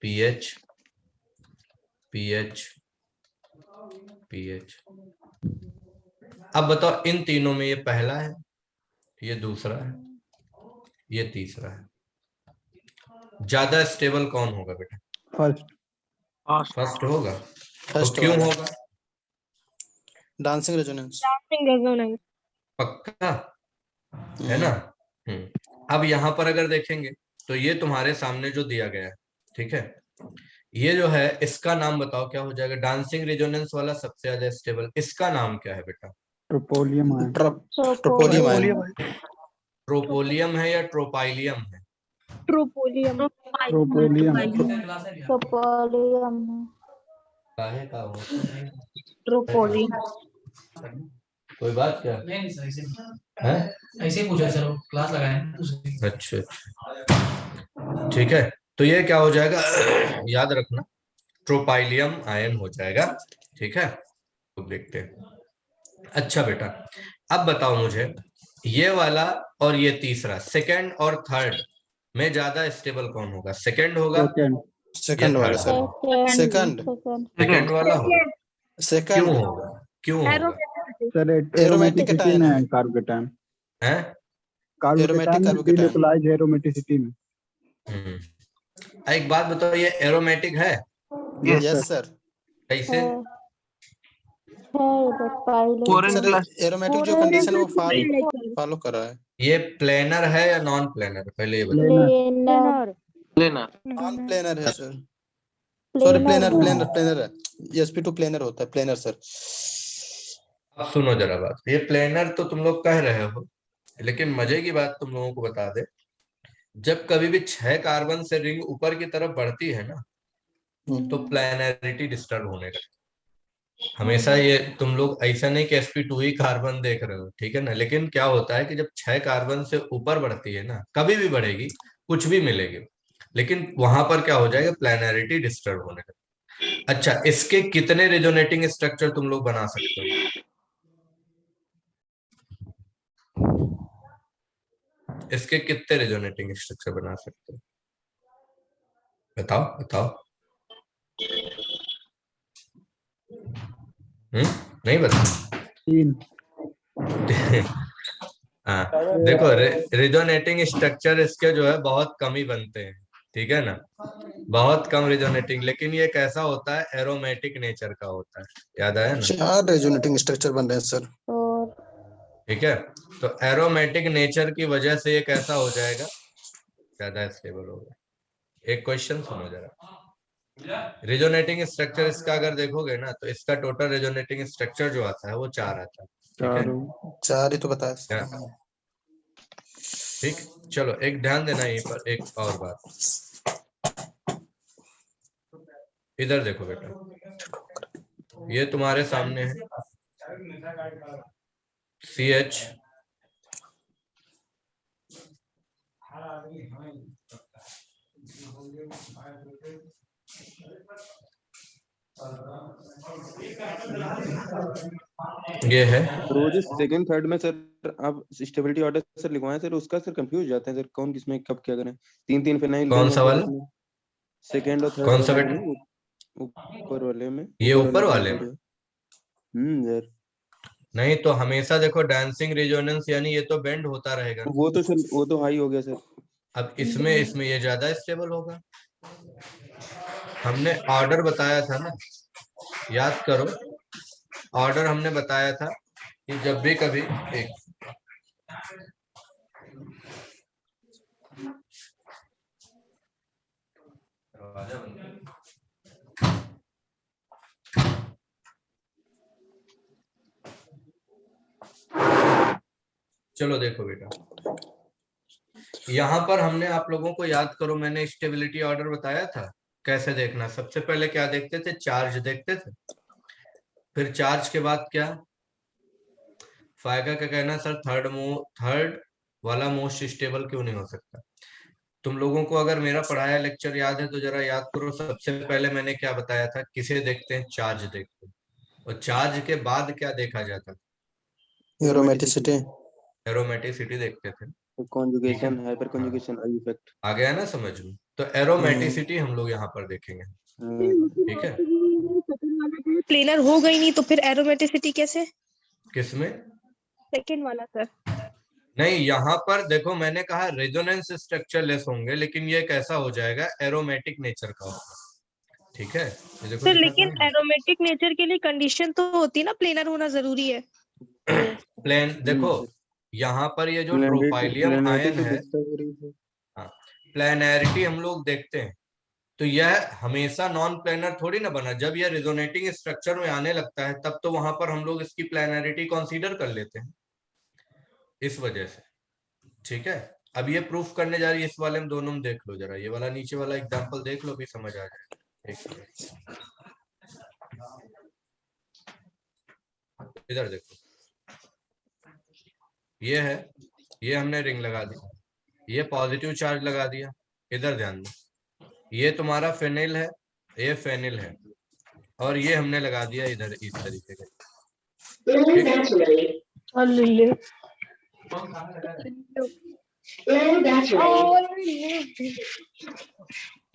पीएच पीएच पीएच, अब बताओ इन तीनों में ये पहला है, ये दूसरा है, ये तीसरा है, ज्यादा स्टेबल कौन होगा बेटा, फर्स्ट होगा। तो क्यों होगा, डांसिंग रेजोनेंस, पक्का है ना। अब यहाँ पर अगर देखेंगे तो ये तुम्हारे सामने जो दिया गया है, ठीक है, ये जो है इसका नाम बताओ क्या हो जाएगा, डांसिंग रेजोनेंस वाला सबसे ज्यादा स्टेबल, इसका नाम क्या है बेटा, ट्रोपोलियम आयन। ट्रोपोलियम आयन, ट्रोपोलियम है या ट्रोपाइलियम है, ट्रोपोलियम ट्रोपोलियम काहे का हो? ट्रोपोलियम। कोई बात क्या है, ऐसे ही पूछा सर, क्लास लगाए। अच्छा ठीक है, तो ये क्या हो जाएगा याद रखना, ट्रोपाइलियम आयन हो जाएगा, ठीक है। तो देखते हैं। अच्छा बेटा अब बताओ मुझे, ये वाला और ये तीसरा, सेकंड और थर्ड में ज्यादा स्टेबल कौन होगा, सेकंड होगा, सेकंड वाला सर, सेकंड वाला होगा, सेकंड क्यों होगा, क्यों होगा, सर एरोमेटिसिटी में कार्बोकेटाइन है, कार्बोकेटाइन यूटिलाइज एरोमेटिसिटी में। एक बात बताओ, ये एरोमेटिक है यस सर। कैसे? है इधर पाइल सर एरोमेटिक जो कंडीशन है वो फॉलो कर रहा है। ये प्लेनर है या नॉन प्लेनर, पहले ये बताओ। प्लेनर लेना नॉन प्लेनर है sir, sorry planar planar planar है, sp2 प्लेनर होता है, प्लेनर सर। अब सुनो जरा बात, ये प्लेनर तो तुम लोग कह रहे हो, लेकिन मजे की बात तुम लोगों को बता दे, जब कभी भी 6 कार्बन से रिंग ऊपर की तरफ बढ़ती है ना, तो प्लेनरिटी डिस्टर्ब होने लगती है। हमेशा ये तुम लोग ऐसा नहीं कि sp2 ही कार्बन देख रहे हो, ठीक है ना, लेकिन क्या होता है कि जब 6 कार्बन से ऊपर बढ़ती है ना, कभी भी बढ़ेगी, कुछ भी मिलेगी, लेकिन वहां पर क्या हो जाएगा, प्लेनरिटी डिस्टर्ब होने लगेगी। अच्छा, इसके कितने रेजोनेटिंग स्ट्रक्चर तुम लोग बना सकते हो? इसके कितने रेजोनेटिंग स्ट्रक्चर बना सकते हो? बताओ बताओ। नहीं बता। 3 हाँ, देखो रेजोनेटिंग स्ट्रक्चर इसके जो है बहुत कम ही बनते हैं, ठीक है ना, बहुत कम रेजोनेटिंग, लेकिन ये कैसा होता है, एरोमेटिक नेचर का होता है, याद आया ना? 4 रेजोनेटिंग स्ट्रक्चर बन रहे हैं सर। और ठीक है, तो एरोमेटिक नेचर की वजह से ये कैसा हो जाएगा, ज्यादा स्टेबल होगा। एक क्वेश्चन सुनो जरा, रेजोनेटिंग स्ट्रक्चर इसका अगर देखोगे ना, तो इसका टोटल रेजोनेटिंग स्ट्रक्चर जो आता है वो 4 आता है, ठीक है? 4 ही तो बताया। ठीक, चलो एक ध्यान देना यहीं पर, एक और बात, इधर देखो बेटा, ये तुम्हारे सामने है CH, ये है रोज सेकंड थर्ड में सर आप स्टेबिलिटी ऑर्डर सर लिखवाएं सर, उसका सर कंफ्यूज जाते हैं सर, कौन किसमें कब क्या करें। 3 फिनाइल कौन सा वाला? सेकंड और थर्ड कौन सा वाले बेटा? में, ऊपर वाले में, ये ऊपर वाले में में? सर नहीं तो हमेशा देखो डांसिंग रेजोनेंस, यानी ये तो बेंड होता रहेगा। वो तो सर वो तो हाई हो गया सर। अब इसमें इसमें ये ज्यादा स्टेबल होगा। हमने ऑर्डर बताया था ना, याद करो, ऑर्डर हमने बताया था कि जब भी कभी एक चलो देखो बेटा, यहां पर हमने आप लोगों को, याद करो, मैंने स्टेबिलिटी ऑर्डर बताया था कैसे देखना। सबसे पहले क्या देखते थे, चार्ज देखते थे, फिर चार्ज के बाद क्या, फायका का कहना सर थर्ड वाला मोस्ट स्टेबल क्यों नहीं हो सकता। तुम लोगों को अगर मेरा पढ़ाया लेक्चर याद है तो जरा याद करो, सबसे पहले मैंने क्या बताया था, किसे देखते हैं, चार्ज देखते हैं, और चार्ज के बाद क्या देखा जाता है, एरोमेटिसिटी, एरोमेटिसिटी देखते थे। Conjugation, hyper conjugation, I effect आ गया ना समझ में? तो एरोमेटिसिटी हम लोग यहाँ पर देखेंगे, ठीक है? प्लेनर हो गई नहीं तो फिर एरोमेटिसिटी कैसे? किसमें? सेकंड वाला सर। नहीं, यहाँ पर देखो, मैंने कहा रेजोनेंस स्ट्रक्चर लेस होंगे, लेकिन ये कैसा हो जाएगा, एरोमेटिक नेचर का होगा, ठीक है? ये देखो सर लिखा लेकिन था ना? एरोमेटिक नेचर के लिए कंडीशन तो होती है ना, प्लेनर होना जरूरी है। प्लेन देखो, यहाँ पर ये जो ट्रोपाइलियम आयन है, प्लेनैरिटी हम लोग देखते हैं, तो यह हमेशा नॉन प्लेनर थोड़ी ना बना, जब यह रिजोनेटिंग स्ट्रक्चर में आने लगता है तब तो वहां पर हम लोग इसकी प्लेनैरिटी कंसीडर कर लेते हैं, इस वजह से, ठीक है? अब ये प्रूफ करने जा रही है, इस वाले में दोनों में देख लो जरा, ये वाला नीचे वाला एग्जांपल देख लो, भी समझ आ जाएगा। इधर देखो, ये है, ये हमने रिंग लगा दी, ये पॉजिटिव चार्ज लगा दिया, इधर ध्यान दो, ये तुम्हारा फेनिल है, ये फेनिल है, और ये हमने लगा दिया इधर इस तरीके का।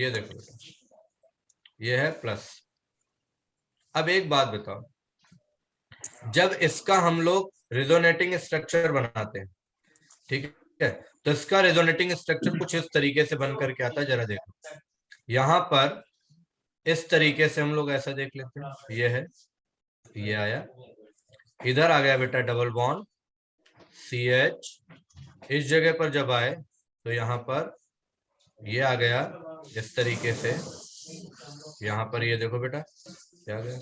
ये देखो बेटा, ये है प्लस। अब एक बात बताओ, जब इसका हम लोग रिजोनेटिंग स्ट्रक्चर बनाते हैं, ठीक है। तो इसका रेजोनेटिंग स्ट्रक्चर कुछ इस तरीके से बन करके आता है, जरा देखो यहाँ पर इस तरीके से हम लोग ऐसा देख लेते हैं, ये है, ये आया, इधर आ गया बेटा डबल बॉन्ड CH, इस जगह पर जब आए तो यहाँ पर ये आ गया इस तरीके से, यहाँ पर ये देखो बेटा क्या आ गया,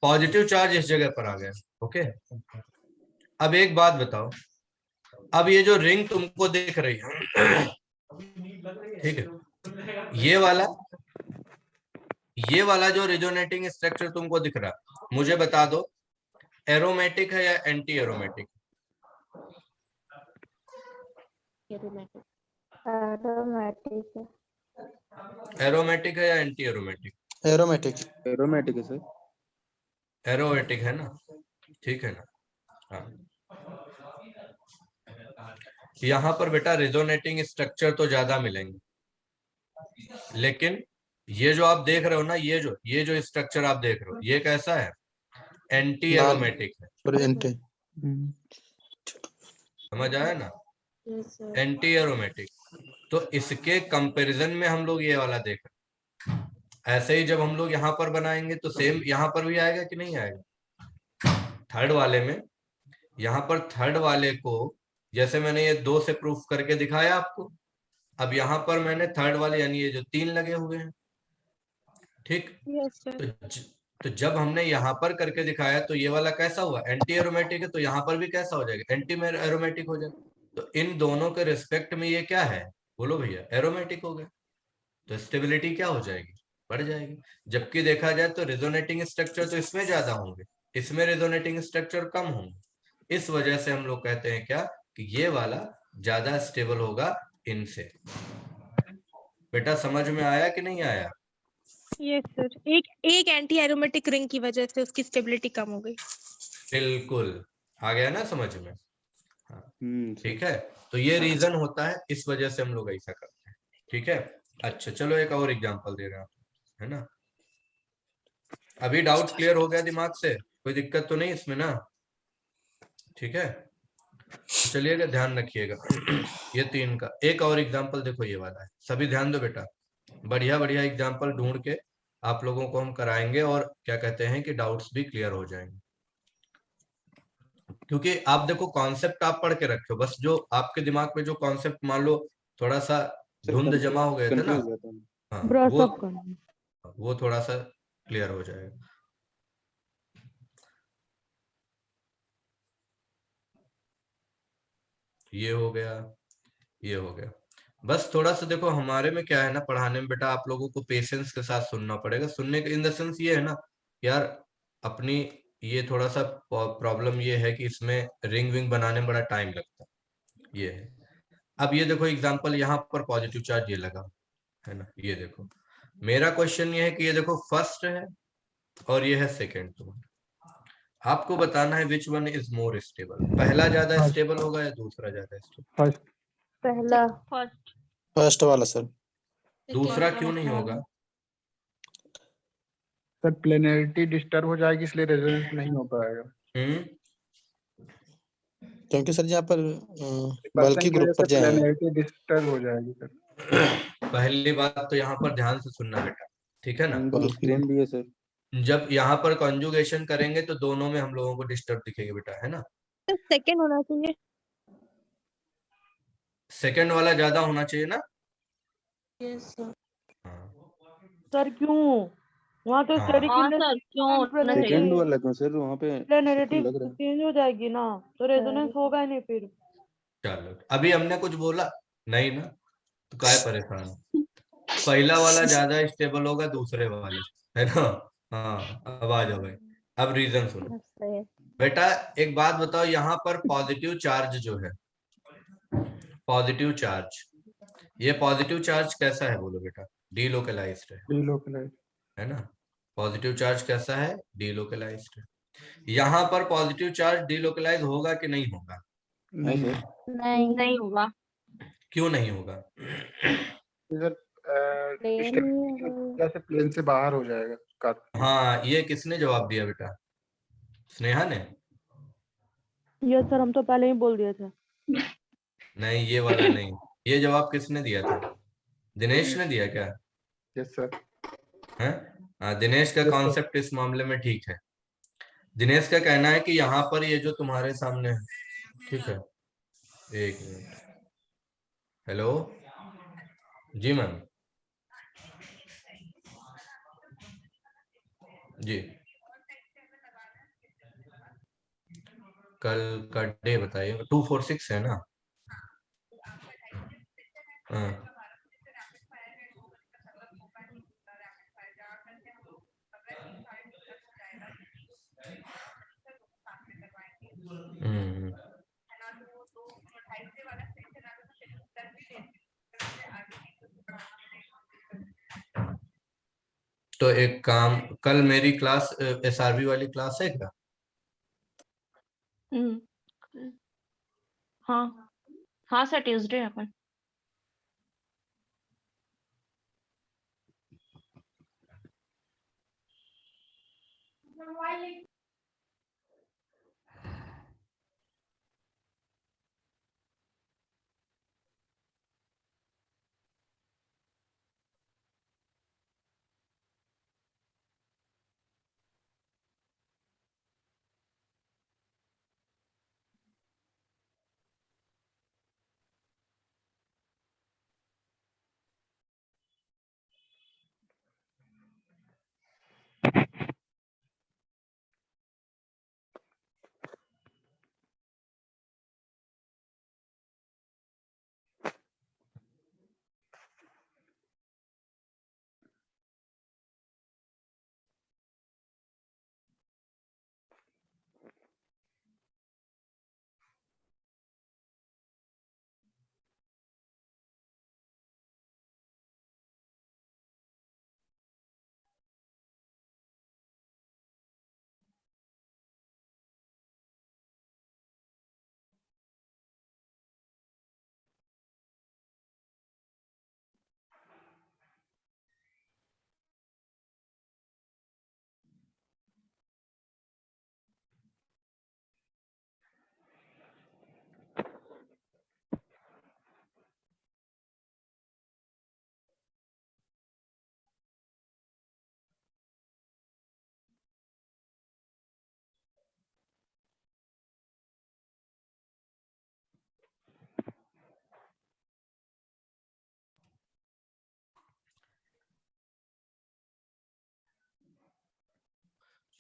पॉजिटिव चार्ज इस जगह पर आ गया। ओके, अब एक बात बताओ, अब ये जो रिंग तुमको दिख रही है, ठीक है, ये वाला जो रेजोनेटिंग स्ट्रक्चर तुमको दिख रहा है, मुझे बता दो एरोमेटिक है या एंटी एरोमेटिक? एरोमेटिक एरोमेटिक है या एंटी एरोमेटिक? एरोमेटिक। एरोमेटिक है सर। एरोमेटिक है ना, ठीक है ना। हाँ, यहाँ पर बेटा रेजोनेटिंग स्ट्रक्चर तो ज्यादा मिलेंगे, लेकिन ये जो आप देख रहे हो ना, ये जो स्ट्रक्चर आप देख रहे हो, ये कैसा है? एंटी एरोमेटिक है। एंटी, समझ आया ना, एंटी एरोमेटिक। तो इसके कंपैरिजन में हम लोग ये वाला देख रहे हैं। ऐसे ही जब हम लोग यहाँ पर बनाएंगे तो सेम यहाँ पर भी आएगा कि नहीं आएगा? थर्ड वाले में, यहाँ पर थर्ड वाले को जैसे मैंने ये 2 से प्रूफ करके दिखाया आपको, अब यहाँ पर मैंने थर्ड वाले यानी ये जो 3 लगे हुए हैं, ठीक। तो जब हमने यहाँ पर करके दिखाया तो ये वाला कैसा हुआ? एंटी एरोमेटिक है, तो यहाँ पर भी कैसा हो जाएगा? एंटी एरोमेटिक हो जाएगा। तो इन दोनों के रिस्पेक्ट में ये क्या है? बोलो भैया, एरोमेटिक हो गया। तो स्टेबिलिटी क्या हो जाएगी? बढ़ जाएगी। जबकि देखा जाए तो रेजोनेटिंग स्ट्रक्चर तो इसमें ज्यादा होंगे, इसमें रेजोनेटिंग स्ट्रक्चर कम होंगे। इस वजह से हम लोग कहते हैं क्या कि ये वाला ज्यादा स्टेबल होगा इनसे। बेटा समझ में आया कि नहीं आया? यस सर, एक एंटी एरोमेटिक रिंग की वजह से उसकी स्टेबिलिटी कम हो गई। बिल्कुल, आ गया ना समझ में? हाँ, ठीक है। तो ये रीजन होता है, इस वजह से हम लोग ऐसा करते हैं, ठीक है। अच्छा चलो एक और एग्जांपल दे रहे हैं, है ना। अभी डाउट क्लियर हो गया दिमाग से? कोई दिक्कत तो नहीं इसमें ना? ठीक है, चलिएगा ध्यान रखिएगा। ये 3 का एक और एग्जांपल देखो, ये वाला है। सभी ध्यान दो बेटा, बढ़िया बढ़िया एग्जांपल ढूंढ के आप लोगों को हम कराएंगे, और क्या कहते हैं कि डाउट्स भी क्लियर हो जाएंगे। क्योंकि आप देखो कॉन्सेप्ट आप पढ़ के रखे हो, बस जो आपके दिमाग में जो कॉन्सेप्ट मान लो थोड़ा सा धुंध जमा हो गए थे ना, हाँ, वो थोड़ा सा क्लियर हो जाएगा। ये हो गया, ये हो गया। बस थोड़ा सा देखो हमारे में क्या है ना, पढ़ाने में बेटा आप लोगों को पेशेंस के साथ सुनना पड़ेगा। सुनने के इन द सेंस ये है ना यार, अपनी ये थोड़ा सा प्रॉब्लम ये है कि इसमें रिंग विंग बनाने में बड़ा टाइम लगता है, ये है। अब ये देखो एग्जांपल, यहाँ पर पॉजिटिव चार्ज ये लगा है ना, ये देखो। मेरा क्वेश्चन ये है कि ये देखो फर्स्ट है और ये है सेकेंड। तो आपको बताना है which one is more stable, पहला ज्यादा स्टेबल होगा या दूसरा ज्यादा स्टेबल? पहला। फर्स्ट वाला सर। दूसरा क्यों नहीं होगा? सर प्लेनरिटी डिस्टर्ब हो जाएगी, इसलिए रेजोनेंस नहीं हो पाएगा। क्योंकि सर यहाँ पर बल्कि ग्रुप पर जाए, प्लेनरिटी डिस्टर्ब हो जाएगी सर। पहली बात तो यहाँ पर ध्यान से सुनना बेटा, ठीक है ना। भी है सर। जब यहाँ पर कॉन्जुगेशन करेंगे तो दोनों में हम लोगों को डिस्टर्ब दिखेगा बेटा, है ना। सेकंड होना चाहिए, सेकंड वाला ज्यादा होना चाहिए ना। Yes sir. सर क्यों? वहाँ तो स्टेरिक सेकंड वाला क्यों सर? वहाँ पे नैरेटिव लग रहा है। चेंज हो जाएगी ना, तो रेजोनेंस होगा ही नहीं फिर। चलो अभी हमने कुछ बोला नहीं ना, तो काय परेशान। पहला वाला ज्यादा स्टेबल होगा दूसरे वाले, है ना। हाँ अब आ जाओ भाई, अब रीजन सुनो बेटा। एक बात बताओ, यहाँ पर पॉजिटिव चार्ज जो है, पॉजिटिव चार्ज, ये पॉजिटिव चार्ज कैसा है बोलो बेटा? डीलोकलाइज्ड है ना। पॉजिटिव चार्ज कैसा है? डीलोकलाइज्ड है। यहाँ पर पॉजिटिव चार्ज डीलोकलाइज होगा कि नहीं होगा? नहीं होगा। क्यों नहीं होगा? जैसे प्लेन से बाहर हो जाएगा। हाँ, ये किसने जवाब दिया बेटा? स्नेहा ने? यस सर, हम तो पहले ही बोल दिए थे। नहीं, ये वाला नहीं। ये जवाब किसने दिया था? दिनेश ने दिया क्या? Yes sir. है? हाँ, दिनेश का कॉन्सेप्ट इस मामले में ठीक है। दिनेश का कहना है कि यहाँ पर ये जो तुम्हारे सामने है, ठीक है, एक मिनट। हेलो जी मैम जी, कल का डे बताइए। 246 है ना? हाँ। हम्म। तो एक काम, कल मेरी क्लास एसआरबी वाली क्लास है क्या? हाँ हाँ सर, ट्यूसडे है अपन।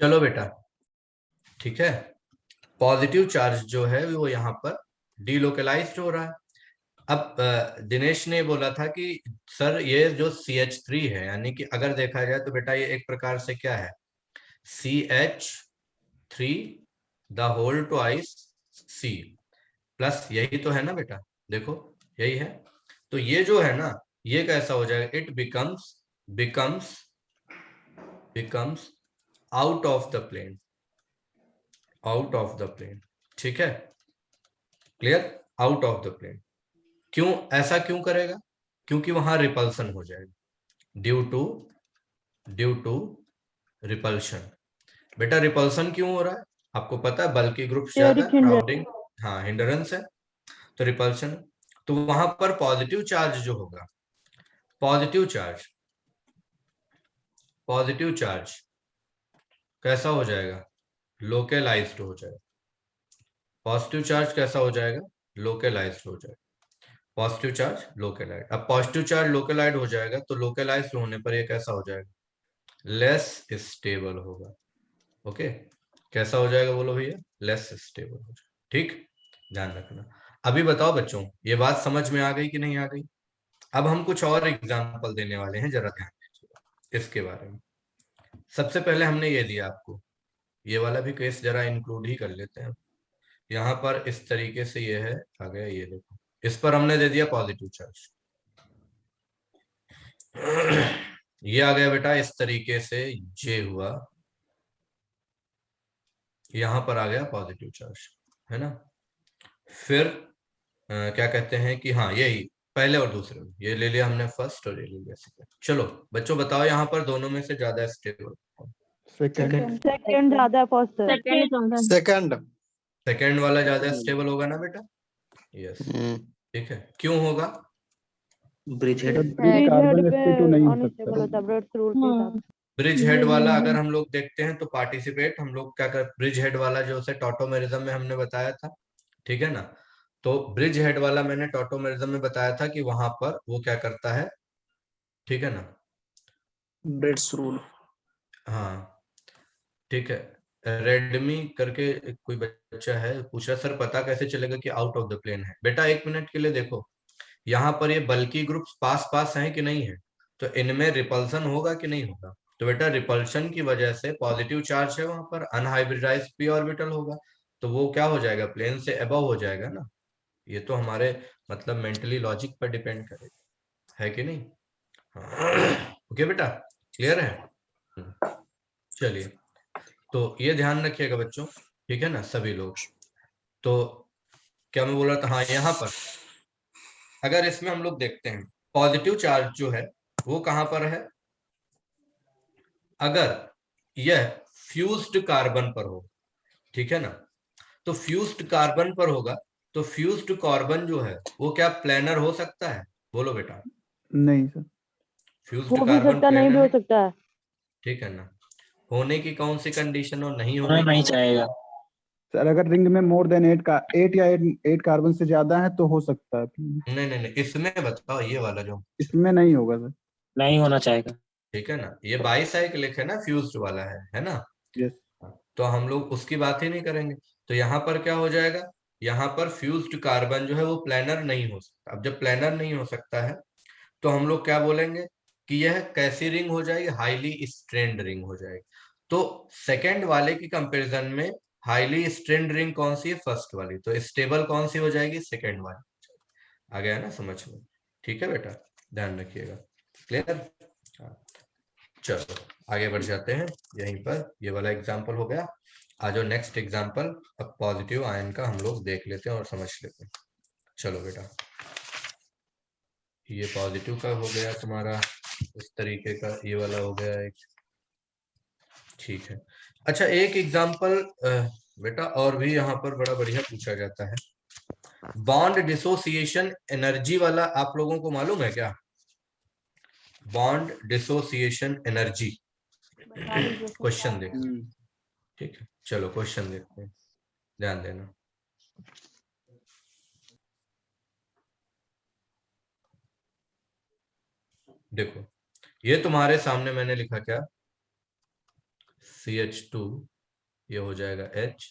चलो बेटा, ठीक है। पॉजिटिव चार्ज जो है वो यहाँ पर डीलोकलाइज्ड हो रहा है। अब दिनेश ने बोला था कि सर ये जो CH3 है, यानी कि अगर देखा जाए तो बेटा ये एक प्रकार से क्या है, CH3 the whole twice C plus, यही तो है ना बेटा? देखो यही है। तो ये जो है ना, ये कैसा हो जाएगा? It becomes out of the plane, out of the plane, ठीक है, clear? Out of the plane. क्यों ऐसा क्यों करेगा? क्योंकि वहां रिपल्सन हो जाएगा, ड्यू टू रिपल्शन। बेटा रिपल्सन क्यों हो रहा है? आपको पता है, बल्कि ग्रुप ज्यादा, क्राउडिंग, हाँ हिंडरेंस है, तो रिपल्शन। तो वहां पर पॉजिटिव चार्ज जो होगा, पॉजिटिव चार्ज कैसा हो जाएगा? लोकलाइज्ड हो जाएगा। पॉजिटिव चार्ज कैसा हो जाएगा? लोकलाइज्ड हो जाएगा। Positive charge localized. अब पॉजिटिव चार्ज लोकलाइज्ड हो जाएगा तो लोकलाइज्ड होने पर ये कैसा हो जाएगा? लेस स्टेबल होगा। ओके, कैसा हो जाएगा बोलो भैया? लेस स्टेबल हो जाएगा। ठीक, ध्यान रखना। अभी बताओ बच्चों, ये बात समझ में आ गई कि नहीं आ गई? अब हम कुछ और एग्जाम्पल देने वाले हैं, जरा ध्यान दीजिएगा इसके बारे में। सबसे पहले हमने ये दिया आपको, ये वाला भी केस जरा इंक्लूड ही कर लेते हैं। यहाँ पर इस तरीके से ये है, आ गया, ये देखो, इस पर हमने दे दिया पॉजिटिव चार्ज। ये आ गया बेटा इस तरीके से, जे हुआ, यहां पर आ गया पॉजिटिव चार्ज, है ना? फिर क्या कहते हैं कि हाँ यही पहले और दूसरे में, ये ले लिया हमने फर्स्ट और ये ले लिया सेकंड। चलो बच्चों बताओ, यहाँ पर दोनों में से ज्यादा स्टेबल? सेकंड ज्यादा है फर्स्ट से। सेकंड। सेकंड वाला ज्यादा स्टेबल होगा ना बेटा? यस, ठीक है, क्यों होगा? Bridge head bridge carbon head पे sp2 नहीं हो अनस्टेबल सकता। होता है ब्रेड्स रूल के हिसाब से। ब्रिज हेड वाला अगर हम लोग देखते हैं तो पार्टिसिपेट हम लोग क्या कर, ब्रिज हेड वाला जो है टॉटोमेरिज्म में हमने बताया था, ठीक है ना। तो ब्रिज हेड वाला मैंने टॉटोमेरिज्म में बताया था कि वहां पर वो क्या करता है, ठीक है ना। Bredt's rule. हाँ ठीक है, रेडमी करके कोई बच्चा है पूछ रहा सर पता कैसे चलेगा कि आउट ऑफ द प्लेन है। बेटा एक मिनट के लिए देखो, यहाँ पर ये बल्कि ग्रुप्स पास पास हैं कि नहीं है, तो इनमें रिपल्सन होगा कि नहीं होगा। तो बेटा रिपल्शन की वजह से पॉजिटिव चार्ज है वहां पर, अनहाइब्रिडाइज्ड पी ऑर्बिटल होगा, तो वो क्या हो जाएगा, प्लेन से अबव हो जाएगा ना। ये तो हमारे मतलब मेंटली लॉजिक पर डिपेंड करेगा, है कि नहीं। हाँ ओके बेटा, क्लियर है। चलिए, तो ये ध्यान रखिएगा बच्चों, ठीक है ना सभी लोग। तो क्या मैं बोल रहा था, हाँ यहाँ पर अगर इसमें हम लोग देखते हैं पॉजिटिव चार्ज जो है वो कहां पर है, अगर यह फ्यूज्ड कार्बन पर हो, ठीक है ना। तो फ्यूज्ड कार्बन पर होगा, तो फ्यूज्ड कार्बन जो है वो क्या प्लेनर हो सकता है, बोलो बेटा। नहीं सर। फ्यूज्ड हो भी कार्बन सकता नहीं भी प्लेनर हो है, सकता है। ठीक है ना। होने की कौन सी कंडीशन और नहीं होने नहीं की? चाहेगा। सर अगर रिंग में मोर देन 8 या 8 कार्बन से ज्यादा है तो हो सकता है। नहीं नहीं नहीं, इसमें बताओ ये वाला जो, इसमें नहीं होगा सर। नहीं होना चाहेगा। ठीक है ना, ये बाईसाइक्लिक है ना, फ्यूज्ड वाला है ना। यस। तो हम लोग उसकी बात ही नहीं करेंगे। तो यहाँ पर क्या हो जाएगा, यहाँ पर फ्यूज्ड कार्बन जो है वो प्लेनर नहीं हो सकता। अब जब प्लेनर नहीं हो सकता है तो हम लोग क्या बोलेंगे कि यह कैसी रिंग हो जाएगी, हाईली स्ट्रेन्ड रिंग हो जाएगी। तो सेकंड वाले की कंपैरिजन में हाईली स्ट्रेन्ड रिंग कौन सी है, फर्स्ट वाली। तो स्टेबल कौन सी हो जाएगी, सेकंड वाली। आ गया ना समझ में, ठीक है बेटा, ध्यान रखिएगा, क्लियर। चलो आगे बढ़ जाते हैं, यहीं पर ये वाला एग्जाम्पल हो गया। आ जाओ नेक्स्ट एग्जाम्पल, अब पॉजिटिव आयन का हम लोग देख लेते हैं और समझ लेते हैं। चलो बेटा, ये पॉजिटिव का हो गया तुम्हारा इस तरीके का, ये वाला हो गया एक, ठीक है। अच्छा एक एग्जाम्पल बेटा और भी यहाँ पर बड़ा बढ़िया पूछा जाता है, बॉन्ड डिसोसिएशन एनर्जी वाला आप लोगों को मालूम है क्या? बॉन्ड डिसोसिएशन एनर्जी बता दीजिए सर। क्वेश्चन देखो, ठीक है। चलो क्वेश्चन देखते हैं, ध्यान देना। देखो ये तुम्हारे सामने मैंने लिखा क्या, CH2, ये हो जाएगा H,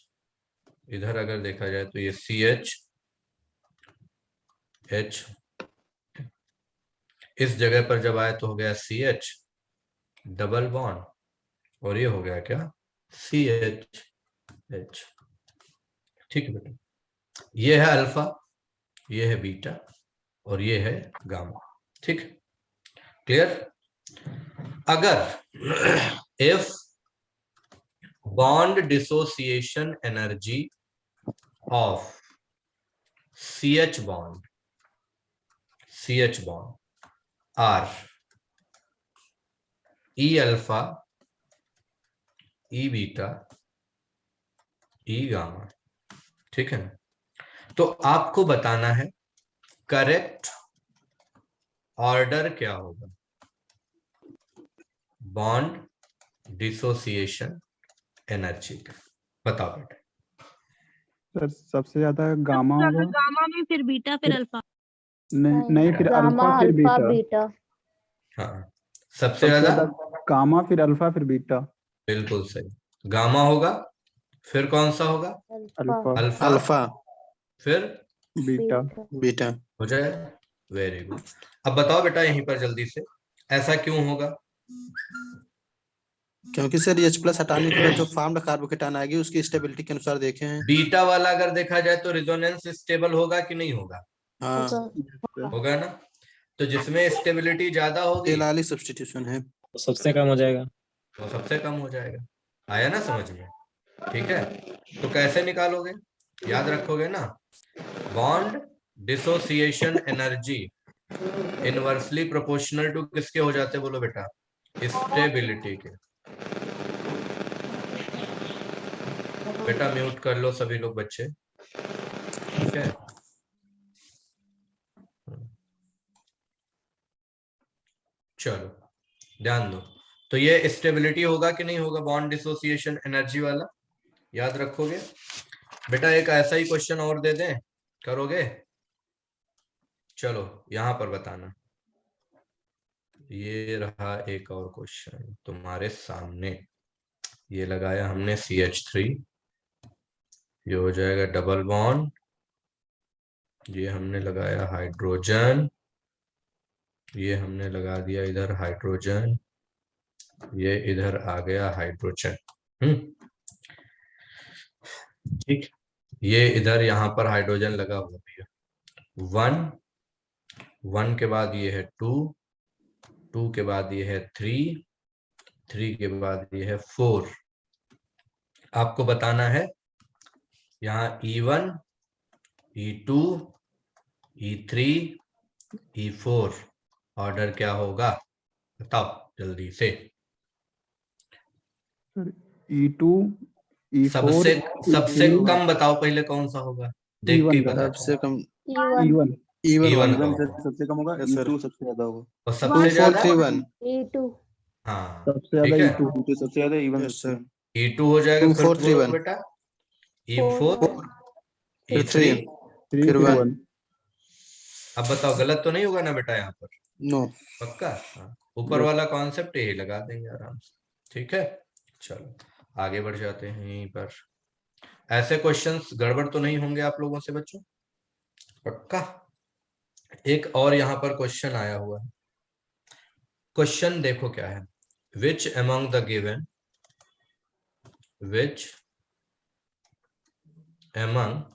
इधर अगर देखा जाए तो ये CH, H, इस जगह पर जब आए तो हो गया CH डबल बॉन्ड, और ये हो गया क्या, CH H, ठीक है बेटा। ये है अल्फा, ये है बीटा, और ये है गामा, ठीक है, क्लियर। अगर if bond dissociation energy of CH bond are E alpha, E beta, E gamma, ठीक है ना। तो आपको बताना है करेक्ट ऑर्डर क्या होगा बॉन्ड डिसोसिएशन एनर्जी का, बताओ बेटा। सर सबसे ज्यादा गामा होगा। गामा में फिर बीटा फिर अल्फा। नहीं फिर गामा अल्फा फिर अल्फा बीटा। बीटा। हाँ सबसे ज्यादा गामा फिर अल्फा फिर बीटा। बिल्कुल सही, गामा होगा, फिर कौन सा होगा, अल्फा अल्फा, अल्फा फिर बीटा। बीटा। हो जाए, वेरी गुड। अब बताओ बेटा यहीं पर जल्दी से, ऐसा क्यों होगा? क्योंकि सर H प्लस हटाने के बाद जो फार्म्ड कार्बोकेटायन आएगी उसकी स्टेबिलिटी के अनुसार देखे हैं। बीटा वाला अगर देखा जाए तो रिजोनेंस स्टेबल होगा कि नहीं होगा? हाँ होगा ना। तो जिसमें स्टेबिलिटी ज्यादा होगी एलाली सब्स्टिट्यूशन है, तो सबसे कम हो जाएगा। वो सबसे कम हो जाएगा। आया ना समझ में, ठीक है। तो कैसे निकालोगे, याद रखोगे ना, bond dissociation energy inversely proportional to किसके हो जाते, बोलो बेटा, स्टेबिलिटी के। बेटा म्यूट कर लो सभी लोग बच्चे, ठीक है। चलो ध्यान दो, तो ये स्टेबिलिटी होगा कि नहीं होगा बॉन्ड डिसोसिएशन एनर्जी वाला, याद रखोगे बेटा। एक ऐसा ही क्वेश्चन और दे दें, करोगे? चलो यहां पर बताना, ये रहा एक और क्वेश्चन तुम्हारे सामने। ये लगाया हमने CH3, ये हो जाएगा डबल बॉन्ड, ये हमने लगाया हाइड्रोजन, ये हमने लगा दिया इधर हाइड्रोजन, ये इधर आ गया हाइड्रोजन। ठीक, ये इधर यहाँ पर हाइड्रोजन लगा हुआ है 1 के बाद ये है 2 के बाद ये है 3 के बाद ये है 4। आपको बताना है यहाँ E1, E2, E3, E4 order क्या होगा, बताओ जल्दी से। E2, E4, सबसे कम बताओ पहले कौन सा होगा, देख के ही पता सबसे कम E1, E1 E1 का सबसे कम होगा, Yes, sir. E2 सबसे ज्यादा होगा, और सबसे ज्यादा 431 हाँ सबसे ठीक ज्यादा है, E2, E2 सबसे ज्यादा, E1 यस सबसे सर E2 हो जाएगा, फिर 2431 बोलो बेटा E4, फिर E3, 3 फिर फिर 1 1। अब बताओ गलत तो नहीं होगा ना बेटा यहाँ पर, नो पक्का? हाँ, ऊपर वाला कॉन्सेप्ट यही लगा देंगे आराम से, ठीक है। चलो आगे बढ़ जाते हैं, यहीं पर ऐसे क्वेश्चंस गड़बड़ तो नहीं होंगे आप लोगों से बच्चों, पक्का? एक और यहाँ पर क्वेश्चन आया हुआ है, क्वेश्चन देखो क्या है, which among the given, which among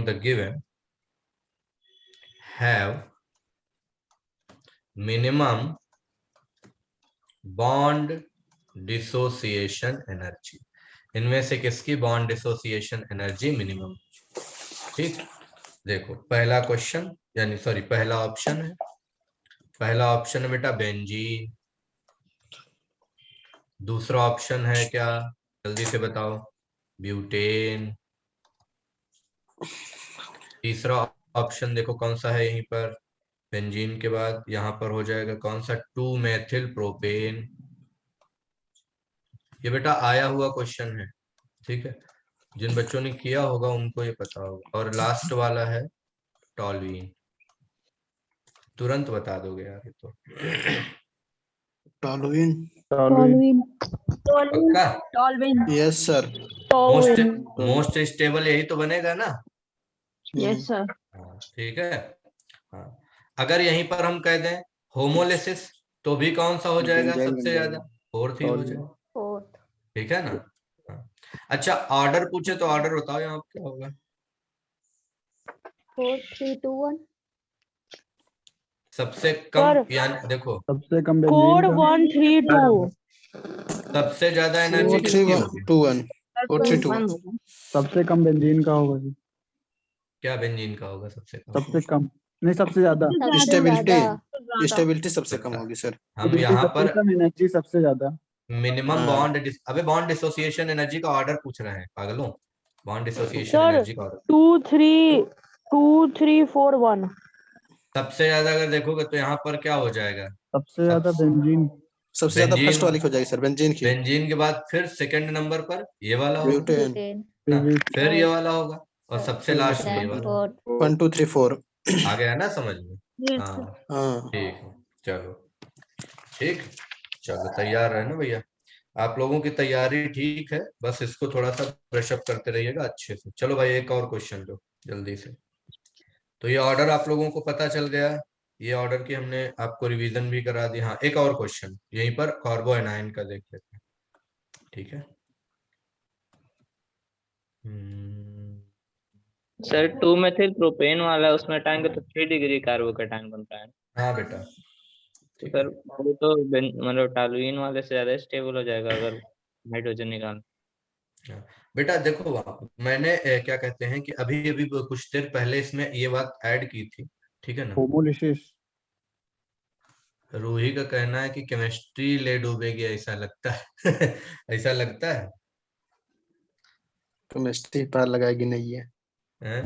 the given have minimum bond dissociation energy, इनमें से किसकी बॉन्ड डिसोसिएशन एनर्जी मिनिमम। ठीक, देखो पहला क्वेश्चन यानी सॉरी पहला ऑप्शन है, पहला ऑप्शन है बेटा बेंजीन, दूसरा ऑप्शन है क्या, जल्दी से बताओ, ब्यूटेन, तीसरा ऑप्शन देखो कौन सा है, यहीं पर बेंजीन के बाद यहाँ पर हो जाएगा कौन सा, 2 मेथिल प्रोपेन। ये बेटा आया हुआ क्वेश्चन है, ठीक है, जिन बच्चों ने किया होगा उनको ये पता होगा। और लास्ट वाला है टॉलवीन, तुरंत बता दोगे यार ये तो टॉलविन पक्का? यस सर मोस्ट स्टेबल यही तो बनेगा ना। Yes sir. हाँ, ठीक है। हाँ, अगर यहीं पर हम कह दें होमोलिसिस तो भी कौन सा हो जाएगा बेंजाइल सबसे ज्यादा, 4th ही हो जाएगा, ठीक है ना। हाँ। अच्छा ऑर्डर पूछे तो ऑर्डर बताओ यहाँ क्या होगा, 4 3 2 1 सबसे कम यानी देखो सबसे कम कोड बेंजीन का 132 सबसे ज्यादा एनर्जी किसकी होगी, 431 432 सबसे कम बेंजीन का होगा जी। क्या बेंजीन का होगा सबसे कम, सबसे कम नहीं सबसे ज्यादा, स्टेबिलिटी सबसे कम होगी सर। हम यहाँ पर एनर्जी सबसे ज्यादा, मिनिमम बॉन्ड अबे बॉन्ड डिसोसिएशन एनर्जी का ऑर्डर पूछ रहे हैं पागलों, बॉन्ड डिसोसिएशन सर एनर्जी का ऑर्डर 2 3 4 1 सबसे ज्यादा अगर देखोगे तो यहाँ पर क्या हो जाएगा, सबसे ज्यादा बेंजीन, सबसे ज्यादा बेंजीन, फर्स्ट वाली हो जाएगी सर बेंजीन की, बेंजीन के बाद फिर सेकंड नंबर पर ये वाला होगा ब्यूटेन ना, फिर ये वाला होगा और सबसे लास्ट में ये वाला, 1 2 3 4 आ गया ना समझ में। हाँ हाँ ठीक है, चलो ठीक, चलो तैयार है ना भैया, आप लोगों की तैयारी ठीक है, बस इसको थोड़ा सा ब्रश अप करते रहिएगा अच्छे से। चलो भाई एक और क्वेश्चन लो जल्दी से। तो ये ऑर्डर आप लोगों को पता चल गया, ये ऑर्डर की हमने आपको रिवीजन भी करा दी। हाँ एक और क्वेश्चन यहीं पर कार्बो एनायन का देख लेते हैं, ठीक है। सर 2 मेथिल प्रोपेन वाला उसमें टाइम तो 3 डिग्री कार्बो का टाइम बनता है। हाँ बेटा, तो सर वो तो मतलब टॉलुइन वाले से ज्यादा स्टेबल हो जाएगा अगर हाइड्रोजन निकाल। बेटा देखो मैंने क्या कहते हैं कि अभी अभी कुछ देर पहले इसमें ये बात ऐड की थी, ठीक है ना। होमोलिसिस, रूही का कहना है कि केमिस्ट्री ले डूबेगी ऐसा लगता है ऐसा लगता है केमिस्ट्री पार लगाएगी नहीं है हैं?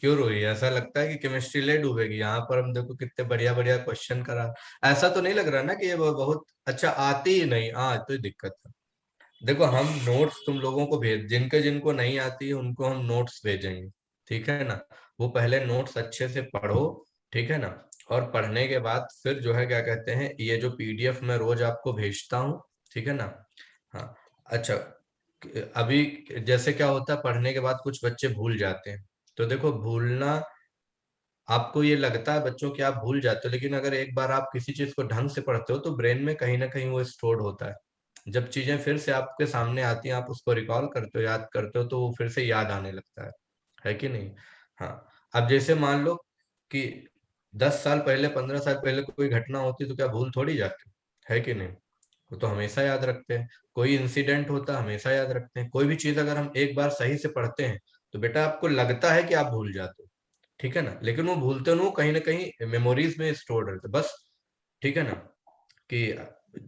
क्यों रोई? ऐसा लगता है कि केमिस्ट्री ले डूबेगी? यहाँ पर हम देखो कितने बढ़िया बढ़िया क्वेश्चन करा। ऐसा तो नहीं लग रहा ना कि ये बहुत अच्छा आती ही नहीं? हाँ, तो दिक्कत है। देखो हम नोट्स तुम लोगों को भेज, जिनके जिनको नहीं आती है उनको हम नोट्स भेजेंगे, ठीक है ना? वो पहले नोट्स अच्छे से पढ़ो, ठीक है ना? और पढ़ने के बाद फिर जो है क्या कहते हैं, ये जो पीडीएफ मैं रोज आपको भेजता हूँ, ठीक है ना? हाँ, अच्छा। अभी जैसे क्या होता है, पढ़ने के बाद कुछ बच्चे भूल जाते हैं। तो देखो, भूलना, आपको ये लगता है बच्चों कि आप भूल जाते हो, लेकिन अगर एक बार आप किसी चीज को ढंग से पढ़ते हो तो ब्रेन में कहीं ना कहीं वो स्टोर्ड होता है। जब चीजें फिर से आपके सामने आती हैं, आप उसको रिकॉल करते हो, याद करते हो, तो वो फिर से याद आने लगता है कि नहीं? हाँ। अब जैसे मान लो कि 10 साल पहले, 15 साल पहले कोई घटना होती तो क्या भूल थोड़ी जाती है कि नहीं? वो तो हमेशा याद रखते हैं। कोई इंसिडेंट होता हमेशा याद रखते हैं। कोई भी चीज अगर हम एक बार सही से पढ़ते हैं तो बेटा आपको लगता है कि आप भूल जाते हो, ठीक है ना? लेकिन वो भूलते नहीं, कहीं ना कहीं मेमोरीज में स्टोर्ड रहते बस, ठीक है ना? कि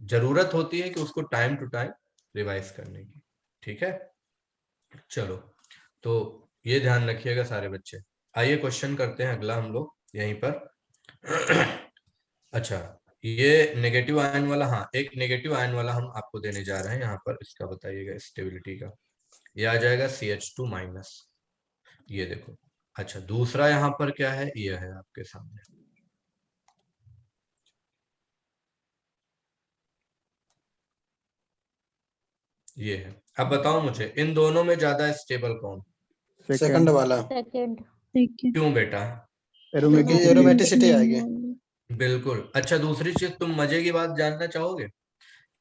जरूरत होती है कि उसको टाइम टू टाइम रिवाइज करने की, ठीक है? चलो, तो ये ध्यान रखिएगा सारे बच्चे। आइए क्वेश्चन करते हैं अगला हम लोग यहीं पर। अच्छा, ये नेगेटिव आयन वाला, हाँ, एक नेगेटिव आयन वाला हम आपको देने जा रहे हैं यहाँ पर। इसका बताइएगा स्टेबिलिटी का। ये आ जाएगा CH2 माइनस, ये देखो। अच्छा, दूसरा यहाँ पर क्या है, ये है आपके सामने, ये है। अब बताओ मुझे, इन दोनों में ज्यादा स्टेबल कौन? सेकंड वाला, सेकंड। क्यों बेटा? क्योंकि एरोमेटिसिटी आएगी। बिल्कुल। अच्छा, दूसरी चीज, तुम मजे की बात जानना चाहोगे? हाँ।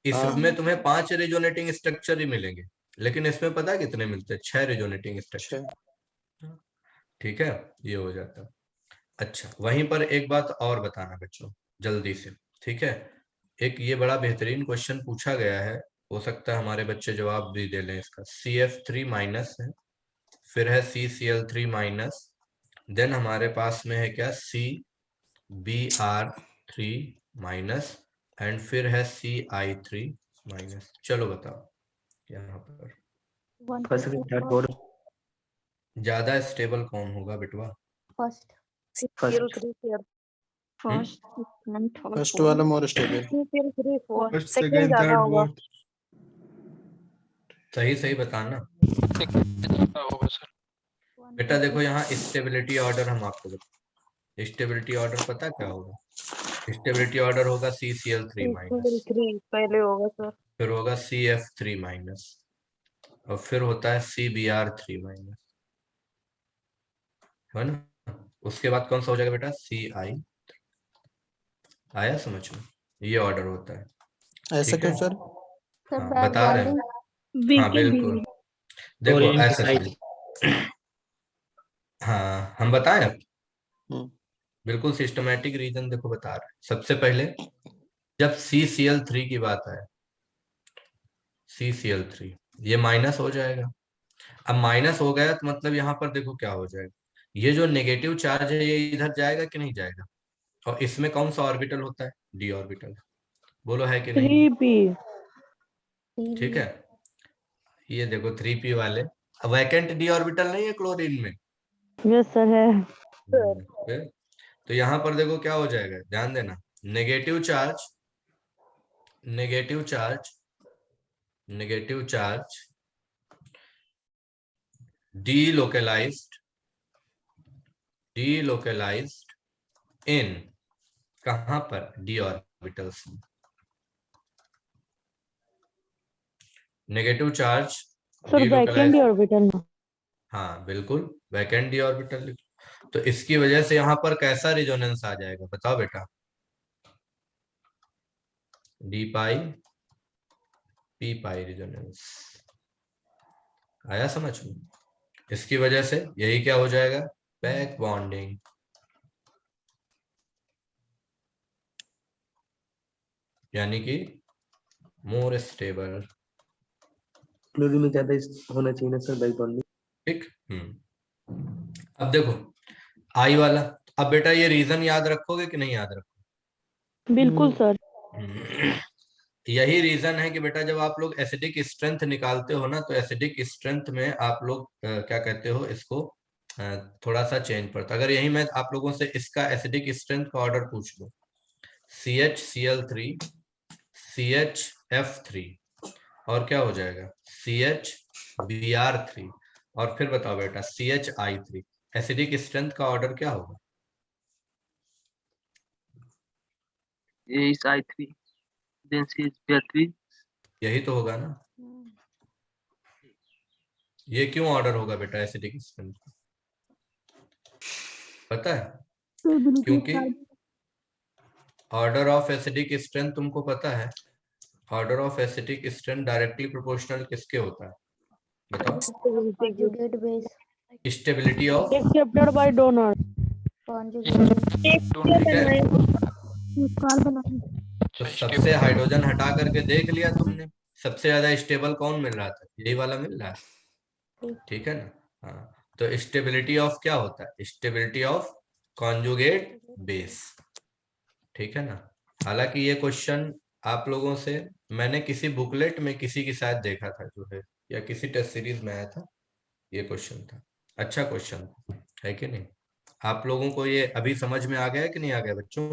इसमें तुम्हें 5 रेजोनेटिंग स्ट्रक्चर ही मिलेंगे, लेकिन इसमें पता है कितने मिलते हैं? 6 रेजोनेटिंग स्ट्रक्चर, ठीक है? ये हो जाता है। अच्छा, वहीं पर एक बात और बताना बच्चों, जल्दी से, ठीक है? एक ये बड़ा बेहतरीन क्वेश्चन पूछा गया है, हो सकता है हमारे बच्चे जवाब भी दे लें इसका। CF3 माइनस है, फिर है CCl3 माइनस, देन हमारे पास में है क्या, CBr3 माइनस, एंड फिर है CI3 माइनस। चलो बताओ यहाँ पर ज्यादा स्टेबल कौन होगा बेटवा? फर्स्ट। फर्स्ट वाला more stable. First second third fourth. सही सही बताना बेटा। देखो यहाँ स्टेबिलिटी ऑर्डर हम आपको बताते, स्टेबिलिटी ऑर्डर पता क्या होगा? स्टेबिलिटी ऑर्डर होगा CCl3 माइनस, पहले होगा सर। फिर होगा CF3 माइनस, और फिर होता है CBr3 माइनस, है ना? उसके बाद कौन सा हो जाएगा बेटा? CI। आया समझ में? ये ऑर्डर होता है, ऐसा ठीक क्यों है? सर? हाँ, बता रहे हैं। हाँ बिल्कुल, देखो ऐसा समझ। हाँ, हम बताएं अब। बिल्कुल सिस्टमैटिक रीजन देखो बता रहे हैं। सबसे पहले जब CCl3 की बात आए, CCl3 ये माइनस हो जाएगा। अब माइनस हो गया तो मतलब यहाँ पर देखो क्या हो जाएगा, ये जो नेगेटिव चार्ज है ये इधर जाएगा कि नहीं जाएगा? और इसमें कौन सा ऑर्बिटल होता है? D orbital. बोलो है कि नहीं? 3p। ठीक है, ये देखो 3p वाले। अब वैकेंट D ऑर्बिटल नहीं है क्लोरीन में? यस सर है। फिर तो यहाँ पर देखो क्या हो जाएगा, ध्यान देना। Negative charge, negative charge, negative charge delocalized, delocalized in कहां पर? D ऑर्बिटल्स में। Negative charge sir vacant orbital में। हाँ बिल्कुल, वैकेंट D ऑर्बिटल। तो इसकी वजह से यहाँ पर कैसा रिजोनेंस आ जाएगा बताओ बेटा? D पाई P पाई रिजोनेंस। आया समझ में? इसकी वजह से यही क्या हो जाएगा, बैक बॉन्डिंग। यानी कि मोर स्टेबल। क्लोरीन में ज्यादा होना चाहिए ना सर बैक बॉन्डिंग। ठीक। अब देखो आई वाला। अब बेटा ये रीजन याद रखोगे कि नहीं याद रखोगे? बिल्कुल सर। यही रीजन है कि बेटा जब आप लोग एसिडिक स्ट्रेंथ निकालते हो ना, तो एसिडिक स्ट्रेंथ में आप लोग क्या कहते हो इसको, थोड़ा सा चेंज पड़ता। अगर यही मैं आप लोगों से इसका एसिडिक स्ट्रेंथ का ऑर्डर पूछ लूं, CHCl3 CHF3 और क्या हो जाएगा CHBr3 और फिर बताओ बेटा CHI3, एसिडिक स्ट्रेंथ का ऑर्डर क्या होगा? A is I3, then C is Br3. यही तो होगा ना। ये क्यों ऑर्डर होगा बेटा एसिडिक स्ट्रेंथ? पता है क्योंकि ऑर्डर ऑफ एसिडिक स्ट्रेंथ तुमको पता है, order of acidic strength directly proportional किसके होता है बताओ? Conjugate base. Stability of, accepted by donor. तो सबसे हाइड्रोजन हटा करके देख लिया तुमने, सबसे ज्यादा स्टेबल कौन मिल रहा था? यही वाला मिल रहा है, ठीक है ना। हाँ, तो स्टेबिलिटी ऑफ क्या होता है? स्टेबिलिटी ऑफ कॉन्जुगेट बेस, ठीक है ना। हालांकि ये क्वेश्चन आप लोगों से मैंने किसी बुकलेट में किसी की शायद देखा था जो है, या किसी टेस्ट सीरीज में आया था, ये क्वेश्चन था। अच्छा क्वेश्चन है कि नहीं? आप लोगों को ये अभी समझ में आ गया है कि नहीं आ गया बच्चों?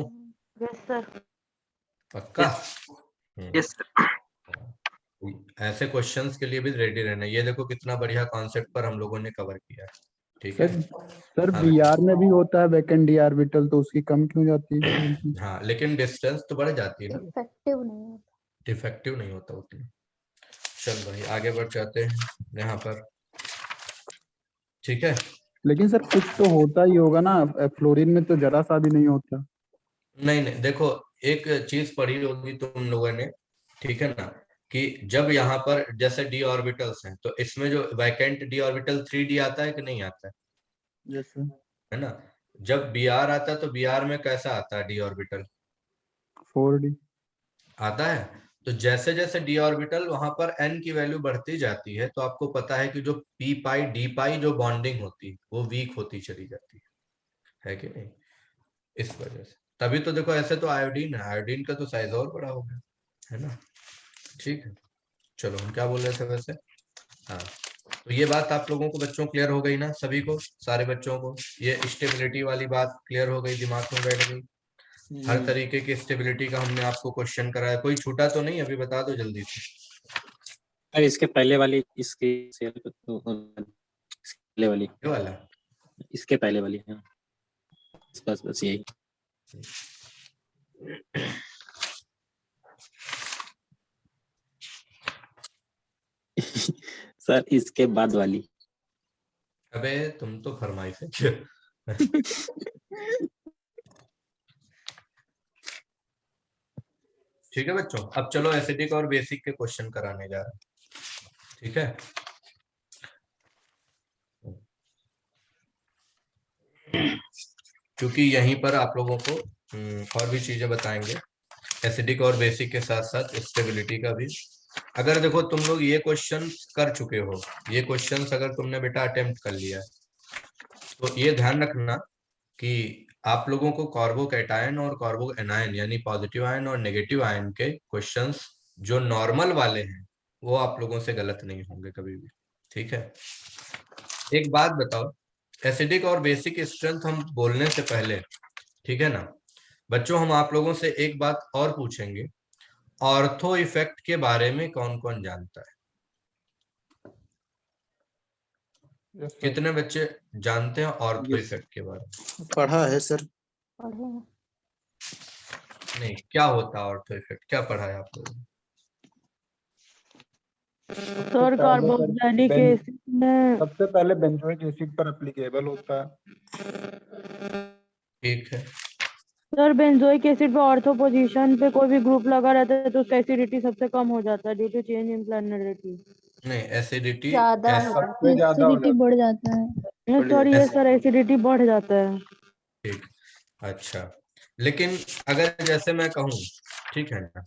Yes sir. पक्का? Yes, sir. ऐसे क्वेश्चंस के लिए भी रेडी रहना। ये देखो कितना बढ़िया कॉन्सेप्ट पर हम लोगों ने कवर किया है, ठीक है। सर हाँ बीआर में भी होता है वैकेंट डी ऑर्बिटल, तो उसकी कम क्यों जाती है? हाँ, लेकिन डिस्टेंस तो बढ़ जाती है ना, इफेक्टिव नहीं है। डिफेक्टिव नहीं होता उतनी। चल भाई आगे बढ़ जाते हैं यहाँ पर, ठीक है। लेकिन सर कुछ तो होता ही होगा ना, फ्लोरीन में तो जरा सा भी नहीं होता। नहीं नहीं, देखो एक चीज पढ़ी होगी तुम लोगों ने, ठीक है ना, कि जब यहाँ पर जैसे डी ऑर्बिटल्स हैं तो इसमें जो वैकेंट डी ऑर्बिटल 3D आता है कि नहीं आता है? Yes sir. है ना। जब Br आता है तो Br में कैसा आता है डी ऑर्बिटल? 4D। आता है। तो जैसे जैसे डी ऑर्बिटल वहां पर n की वैल्यू बढ़ती जाती है तो आपको पता है कि जो p पाई d पाई जो बॉन्डिंग होती है वो वीक होती चली जाती है कि नहीं? इस वजह से तभी तो देखो, ऐसे तो आयोडीन है, आयोडीन का तो साइज और बड़ा हो गया, है ना। ठीक है, चलो हम क्या बोल रहे थे वैसे? हाँ, तो ये बात आप लोगों को बच्चों क्लियर हो गई ना? सभी को, सारे बच्चों को ये स्टेबिलिटी वाली बात क्लियर हो गई, दिमाग में बैठ गई? हर तरीके की स्टेबिलिटी का हमने आपको क्वेश्चन कराया, कोई छूटा तो नहीं? अभी बता दो जल्दी से। सर इसके पहले वाली, इसके सेल तो पहले वाली, ये वाला, इसके पहले वाली, हाँ बस बस यही। सर इसके बाद वाली। अबे तुम तो फरमाइश है। ठीक है बच्चों, अब चलो एसिडिक और बेसिक के क्वेश्चन कराने जा रहे हैं, ठीक है। क्योंकि यहीं पर आप लोगों को और भी चीजें बताएंगे, एसिडिक और बेसिक के साथ साथ स्टेबिलिटी का भी। अगर देखो तुम लोग ये क्वेश्चन कर चुके हो, ये क्वेश्चंस अगर तुमने बेटा अटेम्प्ट कर लिया तो ये ध्यान रखना कि आप लोगों को कार्बोकैटायन और कार्बो एनायन यानी पॉजिटिव आयन और नेगेटिव आयन के क्वेश्चंस जो नॉर्मल वाले हैं वो आप लोगों से गलत नहीं होंगे कभी भी, ठीक है। एक बात बताओ, एसिडिक और बेसिक स्ट्रेंथ हम बोलने से पहले, ठीक है ना बच्चों, हम आप लोगों से एक बात और पूछेंगे, ऑर्थो इफेक्ट के बारे में कौन कौन जानता है? कितने बच्चे जानते हैं ऑर्थो इफेक्ट के बारे में? पढ़ा है सर। नहीं, क्या होता है ऑर्थो इफेक्ट, क्या पढ़ा है आप लोगों ने? सर कार्बोक्सिलिक एसिड में सबसे पहले बेंजोइक एसिड पर एप्लीकेबल होता है। ठीक है सर, बेंजोइक एसिड पे ऑर्थो पोजीशन पे कोई भी ग्रुप लगा रहता है तो उसका एसिडिटी सबसे कम हो जाता है ड्यू टू चेंज इन प्लानरिटी। नहीं, एसिडिटी ज्यादा एसिडिटी बढ़ जाता है। सॉरी ये सर, एसिडिटी बढ़ जाता है। ठीक, अच्छा, लेकिन अगर जैसे मैं कहूँ, ठीक है ना,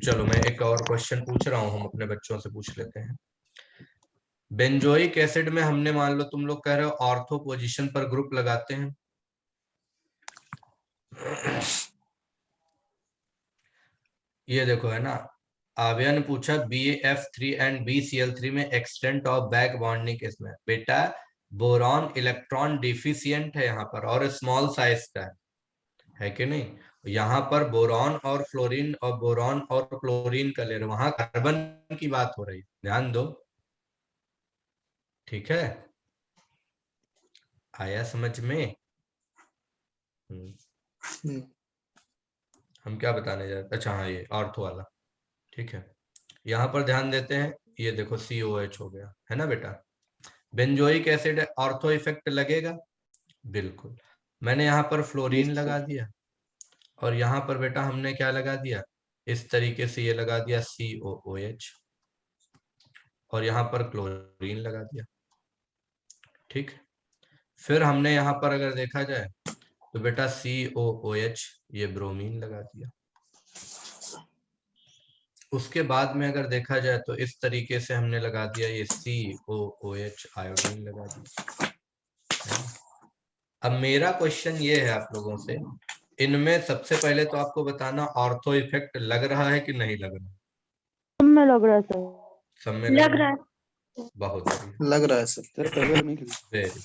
चलो मैं एक और क्वेश्चन पूछ रहा हूँ, हम अपने बच्चों से पूछ लेते हैं। बेंजोइक एसिड में हमने मान लो तुम लोग कह रहे हो ऑर्थो पोजीशन पर ग्रुप लगाते हैं, ये देखो है ना, आव्या ने पूछा BF3 एंड BCl3 में एक्सटेंट ऑफ बैक बॉन्डिंग किसमें? बेटा बोरॉन इलेक्ट्रॉन डिफिशियंट है यहाँ पर और स्मॉल साइज का है कि नहीं? यहाँ पर बोरॉन और फ्लोरीन और बोरॉन और क्लोरीन का ले रहे, वहां कार्बन की बात हो रही, ध्यान दो। ठीक है, आया समझ में? हम क्या बताने जा रहे? अच्छा हाँ, ये ऑर्थो वाला। ठीक है, यहाँ पर ध्यान देते हैं, ये देखो COH हो गया है ना बेटा। बेंजोइक एसिड ऑर्थो इफेक्ट लगेगा, बिल्कुल। मैंने यहाँ पर फ्लोरीन लगा दिया और यहाँ पर बेटा हमने क्या लगा दिया, इस तरीके से ये लगा दिया COOH और यहाँ पर क्लोरीन लगा दिया। ठीक, फिर हमने यहाँ पर अगर देखा जाए तो बेटा COOH ये ब्रोमीन लगा दिया। उसके बाद में अगर देखा जाए तो इस तरीके से हमने लगा दिया ये COOH आयोडीन लगा दिया। अब मेरा क्वेश्चन ये है आप लोगों से, इनमें सबसे पहले तो आपको बताना ऑर्थो इफेक्ट लग रहा है कि नहीं लग रहा? सब में लग रहा है सर। सब में लग रहा है। बहुत बढ़िया, लग रहा है सर। सर पहले वाले नहीं लगे। Very,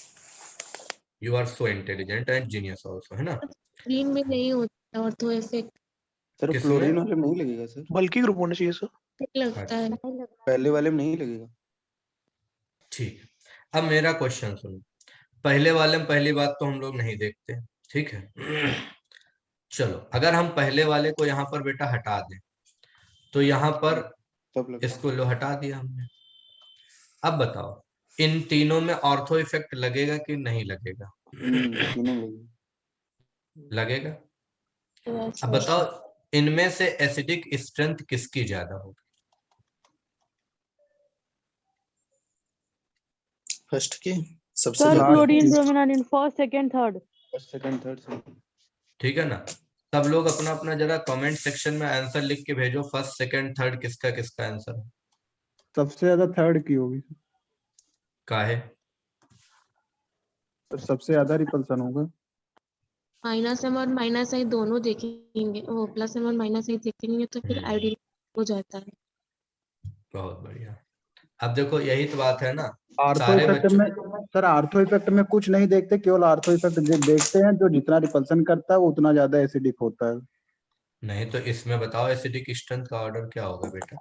you are so intelligent and genius also, है ना? ग्रीन में नहीं होता ऑर्थो इफेक्ट, सर किसमें? फ्लोरीन वाले में नहीं लगेगा सर, बल्कि ग्रुप होना चाहिए सर। लगता है। पहले वाले में नहीं लगेगा। ठीक, अब मेरा क्वेश्चन सुनो। पहले वाले में पहली बात तो हम लोग नहीं देखते, ठीक है। चलो, अगर हम पहले वाले को यहाँ पर बेटा हटा दें तो यहाँ पर तब लगेगा। इसको लो हटा दिया हमने। अब बताओ इन तीनों में ऑर्थो इफेक्ट लगेगा कि नहीं लगेगा? तीनों लगेगा। लगेगा। अब बताओ इनमें से एसिडिक स्ट्रेंथ किसकी ज्यादा होगी? फर्स्ट की सबसे सर ज्यादा। Chlorine bromine first second third. First second third से। ठीक है ना? सब लोग अपना अपना जरा कमेंट सेक्शन में आंसर लिख के भेजो, फर्स्ट सेकंड थर्ड किसका किसका आंसर है? सबसे ज्यादा थर्ड की होगी काहे? तो सबसे ज्यादा रिपल्सन होगा। -m और -i दोनों देखेंगे, वो +m और -i देखेंगे तो फिर आइडियल हो जाता है। बहुत बढ़िया। अब देखो यही तो बात है ना, आर्थो सारे इफेक्ट बच्चों में सर, आर्थो इफेक्ट में कुछ नहीं देखते, केवल आर्थो इफेक्ट देखते हैं, जो जितना रिपल्सन करता है वो उतना ज्यादा एसिडिक होता है। नहीं तो इसमें बताओ एसिडिक स्ट्रेंथ का ऑर्डर क्या होगा बेटा?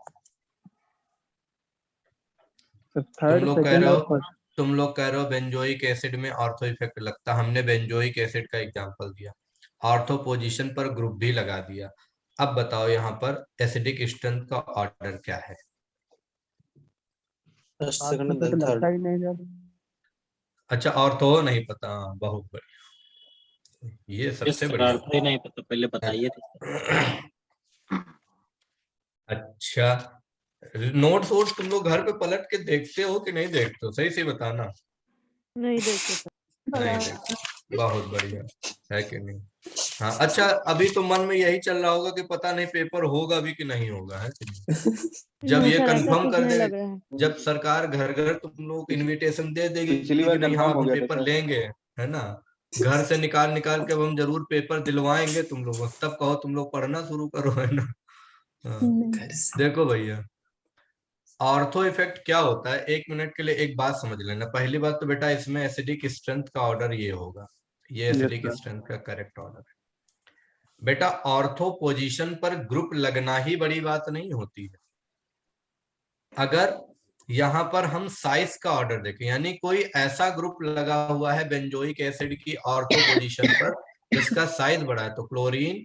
थर्ड सेकंड और फर्स्ट। तुम लोग कह रहे हो बेंजोइक एसिड में ऑर्थो इफेक्ट लगता, हमने बेंजोइक एसिड का एग्जांपल दिया, ऑर्थो पोजीशन पर ग्रुप भी लगा दिया। अब बताओ यहाँ पर एसिडिक स्ट्रेंथ का ऑर्डर क्या है? First second then third. अच्छा, ऑर्थो नहीं पता, बहुत बढ़िया, ये सबसे बढ़िया। नहीं पता, पहले बताइए तो। अच्छा, नोट्स वोट्स तुम लोग घर पे पलट के देखते हो कि नहीं देखते हो? सही से बताना। नहीं देखते सर। नहीं देखते, बहुत बढ़िया, है कि नहीं? हाँ, अच्छा अभी तो मन में यही चल रहा होगा कि पता नहीं पेपर होगा भी कि नहीं होगा, है कि नहीं? जब ये कंफर्म कर दे, जब सरकार घर घर तुम लोग इनविटेशन दे देगी पिछली बार कि नहीं, हाँ कंफर्म हो हम गया था पेपर सर। लेंगे, है ना, घर से निकाल निकाल के अब हम जरूर पेपर दिलवाएंगे तुम लोगों से, तब कहो तुम लोग पढ़ना शुरू करो, है ना? हाँ, देखो भैया ऑर्थो इफेक्ट क्या होता है, 1 मिनट के लिए एक बात समझ लेना। पहली बात तो बेटा इसमें एसिडिक स्ट्रेंथ का ऑर्डर ये होगा, ये एसिडिक स्ट्रेंथ का करेक्ट ऑर्डर है बेटा। ऑर्थो पोजीशन पर ग्रुप लगना ही बड़ी बात नहीं होती है। अगर यहाँ पर हम साइज का ऑर्डर देखें, यानी कोई ऐसा ग्रुप लगा हुआ है बेंजोइक एसिड की ऑर्थो पोजीशन पर जिसका साइज बड़ा है, तो क्लोरीन,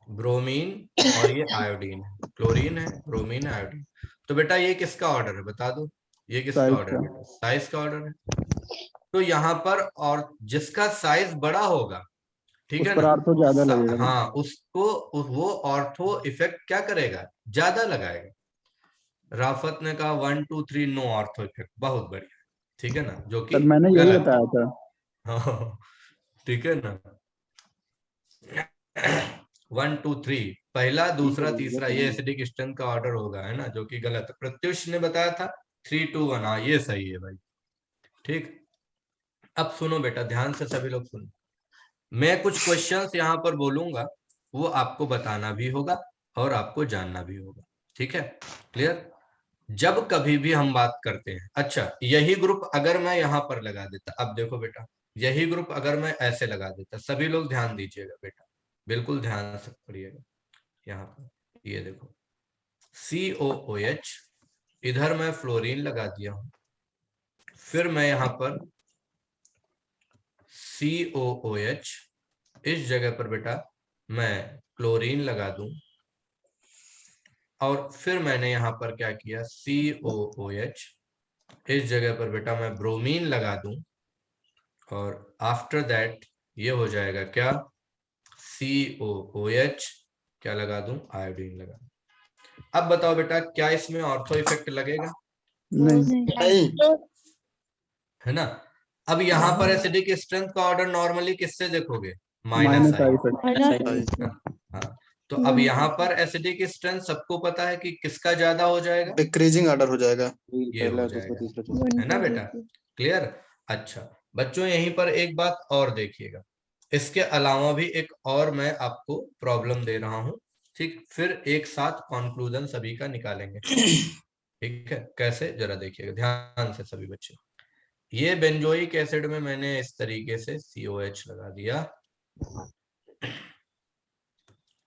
ब्रोमीन और ये आयोडीन है, क्लोरीन है, ब्रोमीन, आयोडीन, तो बेटा ये किसका ऑर्डर है बता दो? ये किसका ऑर्डर है? साइज का ऑर्डर है। तो यहाँ पर और जिसका साइज बड़ा होगा, ठीक है ना, आर्थो ज्यादा लगेगा। हाँ, उसको वो ऑर्थो इफेक्ट क्या करेगा? ज्यादा लगाएगा। राफत ने कहा 1 2 3 नो ऑर्थो इफेक्ट, बहुत बढ़िया, ठीक है ना, जो कि मैंने यही गलत बताया था। हाँ, ठीक है ना। 1 2 3 पहला, दूसरा, तीसरा, ये एसिडिक स्ट्रेंथ का ऑर्डर होगा, है ना, जो कि गलत है। प्रत्युष ने बताया था 3 2 1, हाँ ये सही है भाई, ठीक। अब सुनो बेटा ध्यान से, सभी लोग सुनो, मैं कुछ क्वेश्चंस यहाँ पर बोलूंगा, वो आपको बताना भी होगा और आपको जानना भी होगा, ठीक है? क्लियर? जब कभी भी हम बात करते हैं, अच्छा यही ग्रुप अगर मैं यहाँ पर लगा देता, अब देखो बेटा यही ग्रुप अगर मैं ऐसे लगा देता, सभी लोग ध्यान दीजिएगा बेटा, बिल्कुल ध्यान से पढ़िएगा। यहाँ पर ये देखो COOH, इधर मैं फ्लोरीन लगा दिया हूं, फिर मैं यहाँ पर COOH, इस जगह पर बेटा मैं क्लोरीन लगा दूं, और फिर मैंने यहाँ पर क्या किया, COOH, इस जगह पर बेटा मैं ब्रोमीन लगा दूं, और आफ्टर दैट ये हो जाएगा क्या, COOH, क्या लगा दूं, आयोडीन लगा दूं। अब बताओ बेटा क्या इसमें ऑर्थो इफेक्ट लगेगा? नहीं है ना। अब यहाँ पर एसिडिक स्ट्रेंथ का ऑर्डर नॉर्मली किससे देखोगे, माइनस आई। हाँ, तो अब यहाँ पर एसिडिक स्ट्रेंथ सबको पता है कि किसका ज्यादा हो जाएगा, डिक्रीजिंग ऑर्डर हो जाएगा। ये हो जाएगा, है ना बेटा, क्लियर। अच्छा बच्चों यहीं पर एक बात और देखिएगा, इसके अलावा भी एक और मैं आपको प्रॉब्लम दे रहा हूं, ठीक, फिर एक साथ कंक्लूजन सभी का निकालेंगे, ठीक है। कैसे, जरा देखिएगा ध्यान से सभी बच्चे। ये बेंजोइक एसिड में मैंने इस तरीके से COH लगा दिया,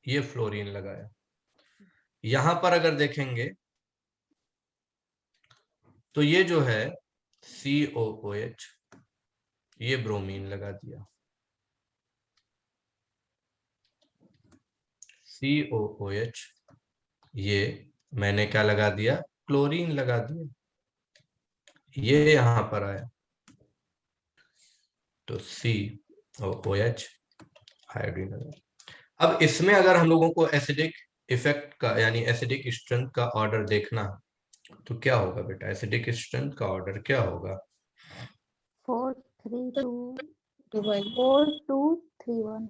ये फ्लोरीन लगाया। यहां पर अगर देखेंगे तो ये जो है COOH, ये ब्रोमीन लगा दिया, COOH, ये मैंने क्या लगा दिया, क्लोरीन लगा दिया, ये यहां पर आया तो COOH, आयोडीन लगा। अब इसमें अगर हम लोगों को एसिडिक इफेक्ट का यानी एसिडिक स्ट्रेंथ का ऑर्डर देखना तो क्या होगा बेटा, एसिडिक स्ट्रेंथ का ऑर्डर क्या होगा, 4 3 2 4 2 3 1।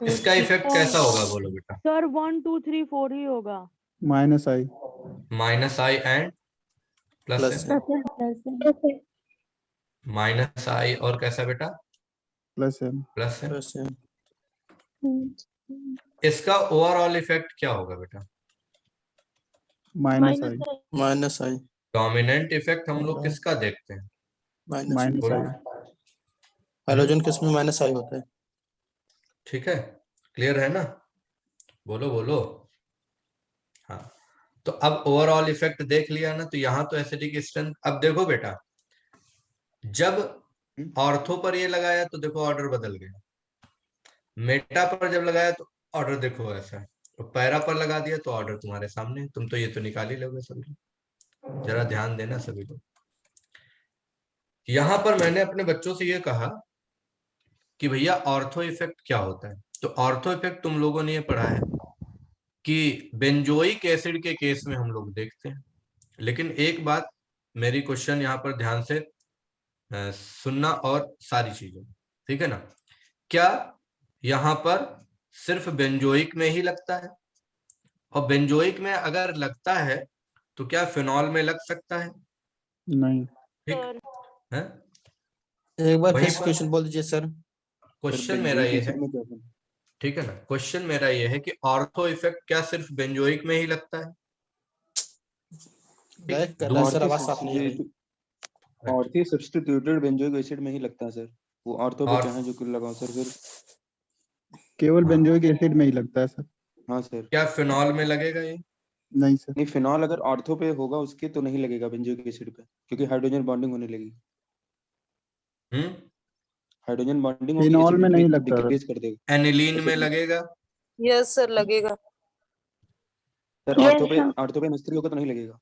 इसका इफेक्ट कैसा होगा बोलो बेटा? सर 1 2 3 4 ही होगा। Minus I and plus minus I और कैसा बेटा, प्लस है। इसका ओवरऑल इफेक्ट क्या होगा बेटा, माइनस आई डोमिनेंट इफेक्ट हम लोग किसका देखते हैं, माइनस आई। हाइड्रोजन किस में माइनस आई होता है। ठीक है, क्लियर है ना, बोलो बोलो। हाँ, तो अब ओवरऑल इफेक्ट देख लिया ना, तो यहाँ तो एसिडिक स्ट्रेंथ, अब देखो बेटा जब ऑर्थो पर ये लगाया तो देखो ऑर्डर बदल गया, मेटा पर जब लगाया तो ऑर्डर देखो ऐसा है, तो पैरा पर लगा दिया तो ऑर्डर तुम्हारे सामने, तुम तो ये तो निकाल ही लोगे सभी, जरा ध्यान देना सभी लोग। यहां पर मैंने अपने बच्चों से ये कहा कि भैया ऑर्थो इफेक्ट क्या होता है, तो ऑर्थो इफेक्ट तुम लोगों ने ये पढ़ा है कि बेंजोइक एसिड के केस में हम लोग देखते हैं, लेकिन एक बात मेरी क्वेश्चन यहाँ पर ध्यान से सुनना और सारी चीजें, ठीक है ना, क्या यहाँ पर सिर्फ बेंजोइक में ही लगता है, और बेंजोइक में अगर लगता है तो क्या फिनॉल में लग सकता है, नहीं, ठीक है। एक बार वहीं फिर से पर क्वेश्चन बोल दीजिए सर। क्वेश्चन मेरा ये है, ठीक है ना, क्वेश्चन मेरा ये है कि ऑर्थो इफेक्ट क्या सिर्फ बेंजोइक में ही लगता है, बैक कर रहा है सर, आवाज साफ नहीं आ रही। ऑर्थो सब्स्टिट्यूटेड बेंजोइक एसिड में ही लगता है सर, वो ऑर्थो पे चाहे जो कुछ लगाओ सर, फिर केवल बेंजोइक एसिड में ही लगता है सर। हाँ सर। क्या फिनॉल में लगेगा ये, नहीं सर, नहीं, फिनॉल अगर ऑर्थो पे होगा उसके तो नहीं लगेगा बेंजोइक एसिड पे, क्योंकि हाइड्रोजन बॉन्डिंग होने लगी। हाइड्रोजन बॉन्डिंग होगी, फिनॉल एसिड में नहीं लगता डिक्रीज कर देगा। एनिलीन में लगेगा, यस सर लगेगा। सर ऑर्थो पे NH3 होगा तो नहीं लगेगा,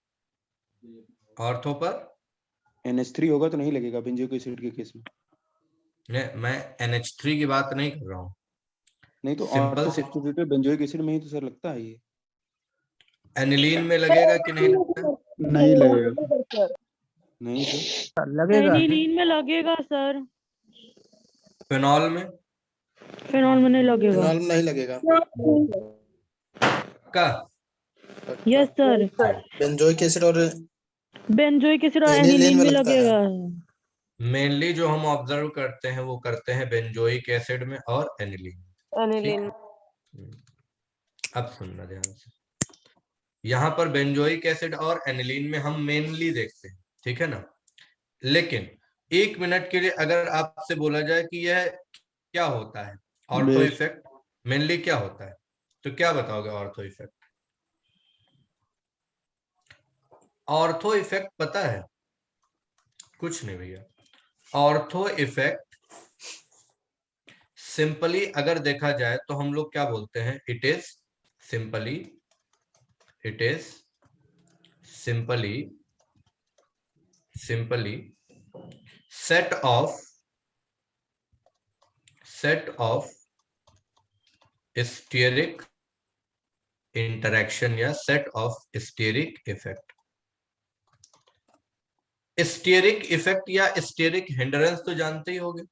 ऑर्थो पर NH3 होगा तो नहीं लगेगा बेंजोइक एसिड के केस में। नहीं, मैं NH3 की बात नहीं कर रहा हूँ, नहीं तो ऑर्थो सब्स्टिट्यूटेड बेंजोइक एसिड में ही तो सर लगता है ये। एनिलीन में लगेगा कि नहीं लगता, नहीं लगेगा, नहीं सर लगेगा, एनिलीन में लगेगा सर, फिनॉल में नहीं लगेगा, फिनॉल में नहीं लगेगा। का यस सर, बेंजोइक एसिड और बेंजोइक एसिड और एनिलीन एनिलीन में में लगता है। लगेगा। मेनली जो हम ऑब्जर्व करते हैं वो करते हैं बेंजोइक एसिड में और एनिलीन। एनिलीन। अब सुनना ध्यान से, यहाँ पर बेंजोइक एसिड और एनिलीन में हम मेनली देखते हैं, ठीक है ना। लेकिन 1 मिनट के लिए अगर आपसे बोला जाए कि यह क्या होता है ऑर्थो बेस इफेक्ट, मेनली क्या होता है, तो क्या बताओगे ऑर्थो इफेक्ट? ऑर्थो इफेक्ट पता है? कुछ नहीं भैया। ऑर्थो इफेक्ट सिंपली अगर देखा जाए तो हम लोग क्या बोलते हैं, it is simply set of steric interaction या set of steric effect। Steric effect या स्टेरिक हिंड्रेंस तो जानते ही होंगे।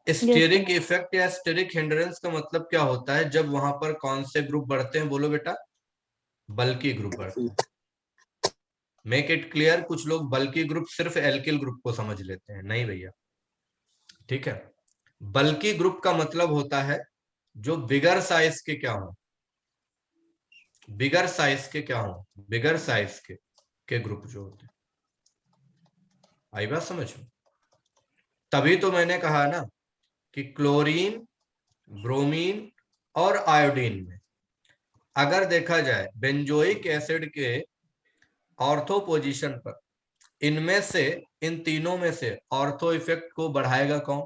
स्टेरिक इफेक्ट या स्टेरिक हिंड्रेंस का मतलब क्या होता है, जब वहां पर कौन से ग्रुप बढ़ते हैं, बोलो बेटा? बल्कि ग्रुप बढ़ते हैं। मेक इट क्लियर, कुछ लोग बल्कि ग्रुप सिर्फ एल्किल ग्रुप को समझ लेते हैं, नहीं भैया, ठीक है। बल्कि ग्रुप का मतलब होता है जो बिगर साइज के क्या हो, बिगर साइज के ग्रुप जो होते हैं। आई बात समझ में? तभी तो मैंने कहा ना कि क्लोरीन, ब्रोमीन और आयोडीन में अगर देखा जाए बेंजोइक एसिड के ऑर्थो पोजीशन पर, इनमें से, इन तीनों में से ऑर्थो इफेक्ट को बढ़ाएगा कौन?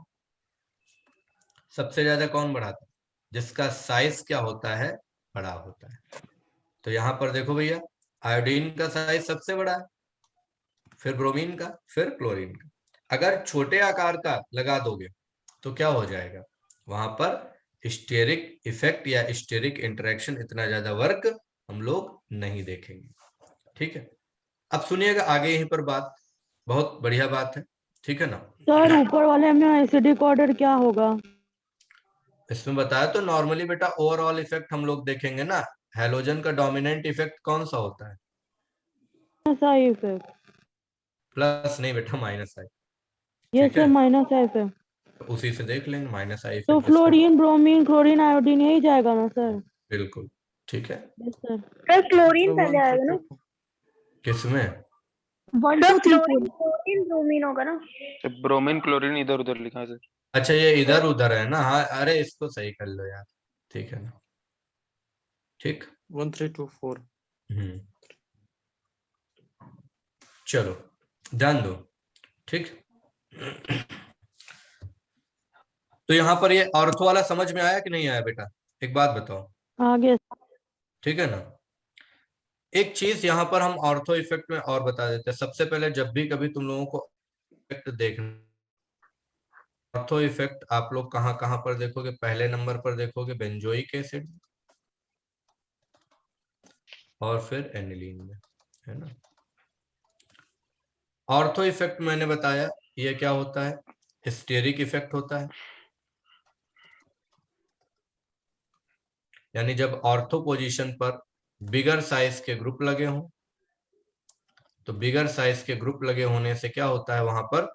सबसे ज्यादा कौन बढ़ाता है? जिसका साइज क्या होता है, बड़ा होता है। तो यहां पर देखो भैया, आयोडीन का साइज सबसे बड़ा है, फिर ब्रोमीन का, फिर क्लोरीन का। अगर छोटे आकार का लगा दोगे तो क्या हो जाएगा, वहां पर स्टेरिक इफेक्ट या स्टेरिक इंटरेक्शन इतना ज्यादा वर्क हम लोग नहीं देखेंगे, ठीक है। अब सुनिएगा आगे यहीं पर बात, बहुत बढ़िया बात है, ठीक है ना। सर ऊपर वाले में एसिडिक ऑर्डर क्या होगा? इसमें बताया तो नॉर्मली बेटा ओवरऑल इफेक्ट हम लोग देखेंगे ना। हैलोजन का डोमिनेंट इफेक्ट कौन सा होता है? इफेक्ट। प्लस नहीं बेटा, माइनस आई। ये ठीक सर है, माइनस आई इफेक्ट। उसी से देख लेंगे माइनस आई तो effect. Fluorine, bromine, chlorine, iodine यही जाएगा ना सर? बिल्कुल ठीक है। Yes sir. सर क्लोरीन पहले आएगा ना? किसमें? 1 2 3 क्लोरीन ब्रोमीन होगा ना? ब्रोमीन क्लोरीन इधर उधर लिखा है सर। अच्छा ये इधर उधर है ना, हाँ अरे इसको सही कर लो यार, ठीक है ना, ठीक। 1 3 2 4। चलो ध्यान दो, ठीक। तो यहाँ पर ये ऑर्थो वाला समझ में आया कि नहीं आया बेटा? एक बात बताओ। आगे। ठीक है ना। एक चीज यहाँ पर हम ऑर्थो इफेक्ट में और बता देते हैं। सबसे पहले जब भी कभी तुम लोगों को इफेक्ट देखना, ऑर्थो इफेक्ट आप लोग कहाँ कहाँ पर देखोगे? पहले नंबर पर देखोगे बेंजोइक एसिड और फिर एनिलीन में, है ना। ऑर्थो इफेक्ट मैंने बताया ये क्या होता है, स्टेरिक इफेक्ट होता है। यानी जब ऑर्थो पोजीशन पर बिगर साइज के ग्रुप लगे हों, तो बिगर साइज के ग्रुप लगे होने से क्या होता है, वहां पर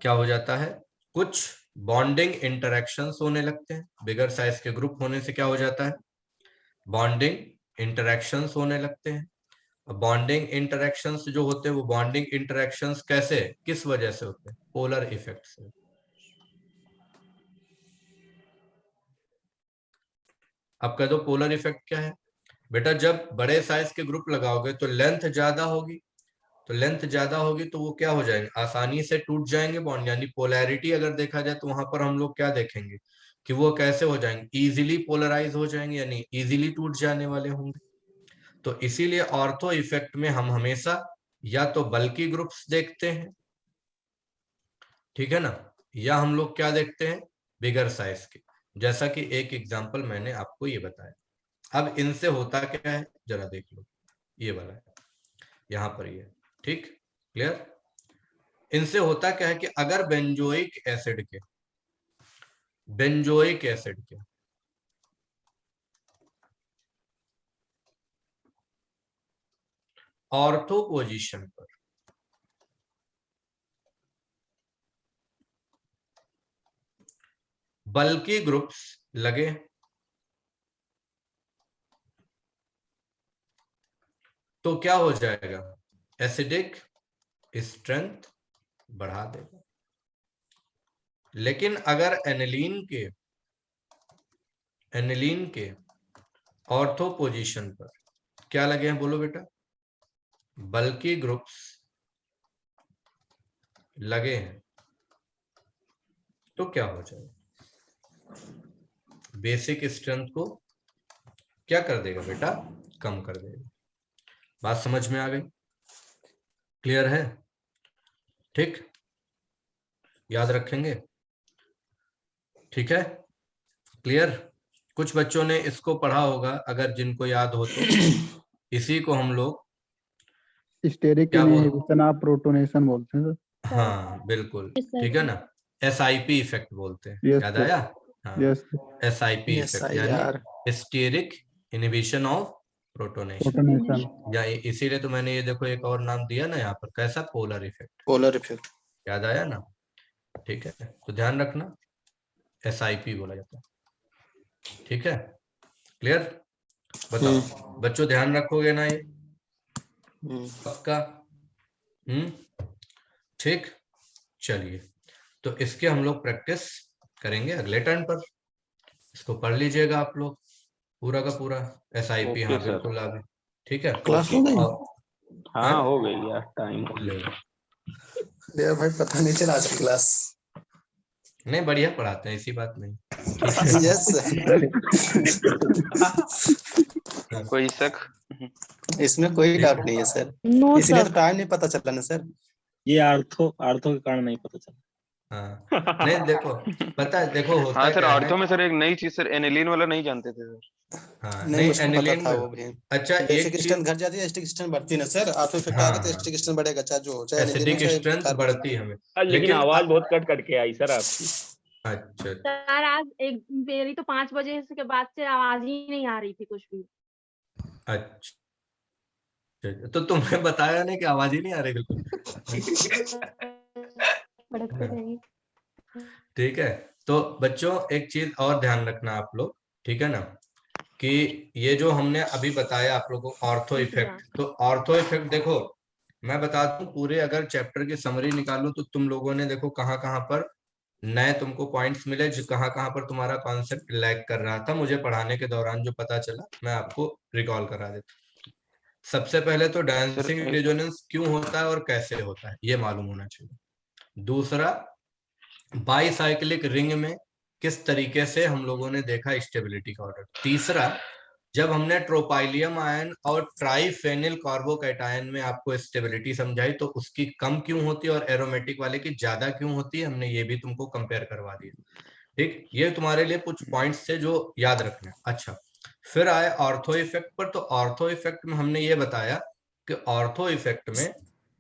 क्या हो जाता है, कुछ बॉन्डिंग इंटरेक्शंस होने लगते हैं। बिगर साइज के ग्रुप होने से क्या हो जाता है, बॉन्डिंग इंटरेक्शंस होने लगते हैं। बॉन्डिंग इंटरेक्शंस जो होते हैं वो बॉन्डिंग इंटरेक्शंस कैसे, किस वजह से होते हैं? पोलर इफेक्ट से। अब कह दो पोलर इफेक्ट क्या है बेटा? जब बड़े साइज के ग्रुप लगाओगे तो लेंथ ज्यादा होगी, तो लेंथ ज्यादा होगी तो वो क्या हो जाएंगे, आसानी से टूट जाएंगे बॉन्ड। यानी पोलैरिटी अगर देखा जाए तो वहां पर हम लोग क्या देखेंगे कि वो कैसे हो जाएंगे, इजीली पोलराइज हो जाएंगे, यानी इजीली टूट जाने वाले होंगे। तो इसीलिए ऑर्थो इफेक्ट में हम हमेशा या तो बल्कि ग्रुप्स देखते हैं, ठीक है ना, या हम लोग क्या देखते हैं, बिगर साइज के। जैसा कि एक एग्जांपल मैंने आपको ये बताया। अब इनसे होता क्या है जरा देख लो, ये वाला है यहाँ पर ये, ठीक क्लियर। इनसे होता क्या है कि अगर बेंजोइक एसिड के ऑर्थो पोजीशन पर बल्कि ग्रुप्स लगे, तो क्या हो जाएगा, एसिडिक स्ट्रेंथ बढ़ा देगा। लेकिन अगर एनिलीन के ऑर्थो पोजीशन पर क्या लगे हैं, बोलो बेटा, बल्कि ग्रुप्स लगे हैं, तो क्या हो जाएगा, बेसिक स्ट्रेंथ को क्या कर देगा बेटा, कम कर देगा। बात समझ में आ गई, क्लियर है? ठीक, याद रखेंगे, ठीक है, क्लियर? कुछ बच्चों ने इसको पढ़ा होगा, अगर जिनको याद हो तो। इसी को हम लोग स्टेरिक इनहिबिशन ऑफ प्रोटोनेशन बोलते हैं सर। हाँ बिल्कुल, ठीक है ना, SIP इफेक्ट बोलते हैं। Yes, याद sir. आया? हाँ, Yes, SIP इफेक्ट यानी steric inhibition of protonation. Protonation. या इसीलिए तो मैंने ये देखो एक और नाम दिया ना यहाँ पर, कैसा, पोलर इफेक्ट। पोलर इफेक्ट, याद आया ना? ठीक है, तो ध्यान रखना, SIP बोला जाता है। ठीक है, क्लियर? बताओ बच्चों, ध्यान रखोगे ना ये पक्का? ठीक, चलिए, तो इसके हम लोग प्रैक्टिस करेंगे अगले टर्न पर। इसको पढ़ लीजिएगा आप लोग पूरा का पूरा, SIP। ओके हाँ सर। बिल्कुल अभी, ठीक है। क्लास हो गई? हाँ हो गई यार, टाइम हो ले गया। यार भाई पता नहीं चला आज क्लास। नहीं, बढ़िया पढ़ाते हैं, ऐसी बात नहीं। यस कोई शक? इसमें कोई डाउट नहीं है सर, नो इसलिए सर। तो टाइम नहीं पता चला ना सर। ये आर्थो के कारण नहीं पता चला। हाँ नहीं, देखो पता है, देखो होता हाँ सर, क्या है। ऑर्थो में सर एक नई चीज, सर एनिलीन वाला नहीं जानते थे सर। हाँ नहीं, नहीं, मुझको पता एनिलीन था में वो भी। अच्छा एक बेसिक चीज, स्ट्रेंथ घट जाती है, एसिटिक स्ट्रेंथ बढ़ती है ना सर। ऑर्थो इफेक्ट हाँ आएगा तो एसिटिक स्ट्रेंथ बढ़ेगा, चाहे जो हो, चाहे एनिलीन हो एसिडिक चाहे स्ट्रेंथ कार्बन। बढ़ती है हमें। लेकिन आवाज बहुत कट कट के आई सर आपकी। अच्छा सर आज एक मेरी तो 5 बजे के बाद से आवाज ही नहीं आ रही थी कुछ भी। अच्छा, तो तुम्हें बताया नहीं कि आवाज ही नहीं आ रही बिल्कुल। ठीक है, तो बच्चों एक चीज और ध्यान रखना आप लोग, ठीक है ना, कि ये जो हमने अभी बताया आप लोगों को ऑर्थो इफेक्ट, तो ऑर्थो इफेक्ट देखो मैं बता दूं, पूरे अगर चैप्टर की समरी निकालो तो तुम लोगों ने देखो कहाँ कहाँ पर नए तुमको पॉइंट्स मिले, जो कहाँ कहाँ पर तुम्हारा कॉन्सेप्ट लैग कर रहा था, मुझे पढ़ाने के दौरान जो पता चला मैं आपको रिकॉल करा देता। सबसे पहले तो डांसिंग रेजोनेंस क्यों होता है और कैसे होता है ये मालूम होना चाहिए। दूसरा, बाईसाइक्लिक रिंग में किस तरीके से हम लोगों ने देखा स्टेबिलिटी का ऑर्डर। तीसरा, जब हमने ट्रोपाइलियम आयन और ट्राइफेनिल कार्बोकैटायन में आपको स्टेबिलिटी समझाई तो उसकी कम क्यों होती है और एरोमेटिक वाले की ज्यादा क्यों होती है, हमने ये भी तुमको कंपेयर करवा दिया। ठीक, ये तुम्हारे लिए कुछ पॉइंट्स थे जो याद रखना। अच्छा, फिर आए ऑर्थो इफेक्ट पर, तो ऑर्थो इफेक्ट में हमने ये बताया कि ऑर्थो इफेक्ट में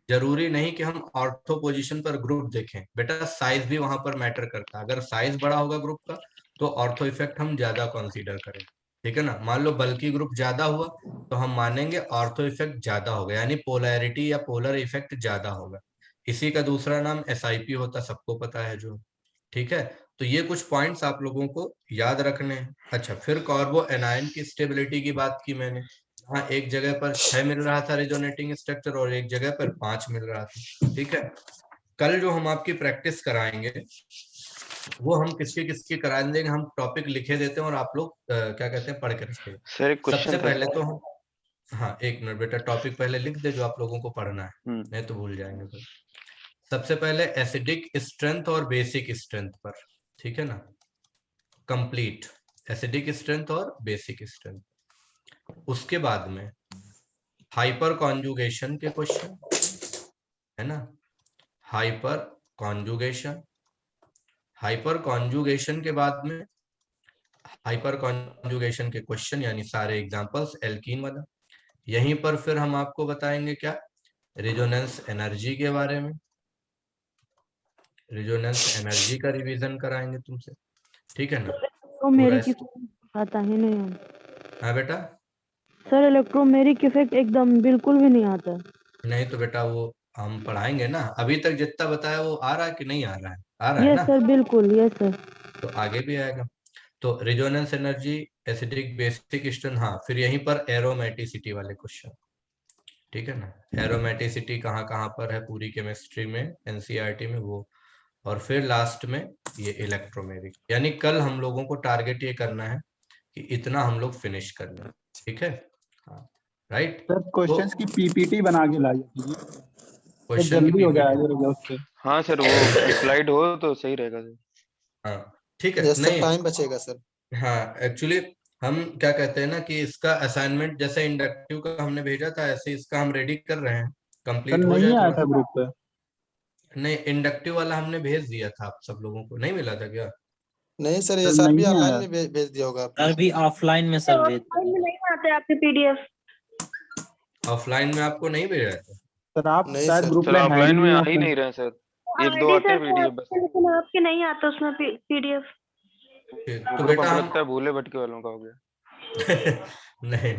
जरूरी नहीं कि हम ऑर्थो पोजीशन पर ग्रुप देखें बेटा, साइज भी वहां पर मैटर करता है। अगर साइज बड़ा होगा ग्रुप का तो ऑर्थो इफेक्ट हम ज्यादा कंसीडर करें, ठीक है ना। मान लो बल्कि ग्रुप ज्यादा हुआ तो हम मानेंगे ऑर्थो इफेक्ट ज्यादा होगा, यानी पोलैरिटी या पोलर इफेक्ट ज्यादा होगा। इसी का दूसरा नाम SIP होता, सबको पता है जो, ठीक है। तो ये कुछ पॉइंट्स आप लोगों को याद रखने हैं। अच्छा, फिर कार्बो एनायन की स्टेबिलिटी की बात की मैंने। हाँ, एक जगह पर 6 मिल रहा था रेजोनेटिंग स्ट्रक्चर और एक जगह पर 5 मिल रहा था, ठीक है। कल जो हम आपकी प्रैक्टिस कराएंगे वो हम किसके करा देंगे, हम टॉपिक लिखे देते हैं और आप लोग क्या कहते हैं पढ़ के रखिए। सर एक क्वेश्चन सबसे पहले तो हम, हाँ एक मिनट बेटा, टॉपिक पहले लिख दे जो आप लोगों को पढ़ना है, नहीं तो भूल जाएंगे फिर। सबसे पहले एसिडिक स्ट्रेंथ और बेसिक स्ट्रेंथ पर, ठीक है ना, कंप्लीट एसिडिक स्ट्रेंथ और बेसिक स्ट्रेंथ। उसके बाद में हाइपर कॉन्जुगेशन के क्वेश्चन है ना, हाइपर कॉन्जुगेशन। हाइपर कॉन्जुगेशन के बाद में हाइपर कॉन्जुगेशन के क्वेश्चन यानी सारे एग्जांपल्स एल्कीन वाला। यहीं पर फिर हम आपको बताएंगे क्या, रेजोनेंस एनर्जी के बारे में, रेजोनेंस एनर्जी का रिवीजन कराएंगे तुमसे, ठीक है ना। इलेक्ट्रोमेरिक इफेक्ट आता ही नहीं है। हाँ बेटा, सर इलेक्ट्रोमेरिक इफेक्ट एकदम बिल्कुल भी नहीं आता। नहीं तो बेटा वो हम पढ़ाएंगे ना, अभी तक जितना बताया वो आ रहा है कि नहीं आ रहा है, आ रहा है यस ना। सर, बिल्कुल यस सर। तो आगे भी आएगा। तो resonance energy, acidic basic strength, हाँ फिर यहीं पर एरोमेटिसिटी वाले क्वेश्चन, ठीक है ना। एरोमेटिसिटी कहाँ कहाँ पर है पूरी केमिस्ट्री में, एनसीईआरटी में वो, और फिर लास्ट में ये इलेक्ट्रोमेरिक। यानी कल हम लोगों को टारगेट ये करना है कि इतना हम लोग फिनिश कर लें, ठीक है। हाँ राइट। सर क्वेश्चंस की पीपीटी बना के लाइए तो क्वेश्चन की जल्दी हो PPT जाएगा उससे। हाँ सर, वो स्लाइड हो तो सही रहेगा सर। हाँ ठीक है। यस सर, नहीं टाइम बचेगा सर। हाँ एक्चुअली हम क्या कहते हैं ना कि इसका असाइनमेंट जैसे इंडक्टिव का हमने भेजा था, ऐसे इसका हम रेडी कर रहे हैं, सर कंप्लीट हो नहीं जाए आया थोड़ा था सा। ग्रुप पे। नहीं इंडक्टिव वाला हमने भेज दिया था आप सब लोगों को, नहीं मिला था क्या? नहीं सर, ये सर सर भी नहीं ऑनलाइन आया। में भेज दिया होगा आपने। अभी ऑफलाइन में सर भेज ऑफलाइन में नहीं आते आपके पीडीएफ। ऑफलाइन में आपको नहीं भेजा था? सर आप नहीं शायद सर। ग्रुप सर में है ही ऑफलाइन में नहीं आ ही ऑफलाइन। नहीं रहे सर, एक दो आईडी आते हैं सर से वीडियो आते बस। हैं, लेकिन आपके नहीं आता उसमें पीडीएफ। ठीक, वो तो ग्रुप बेटा हमको हम लगता है भूले भटके वालों का हो गया। नहीं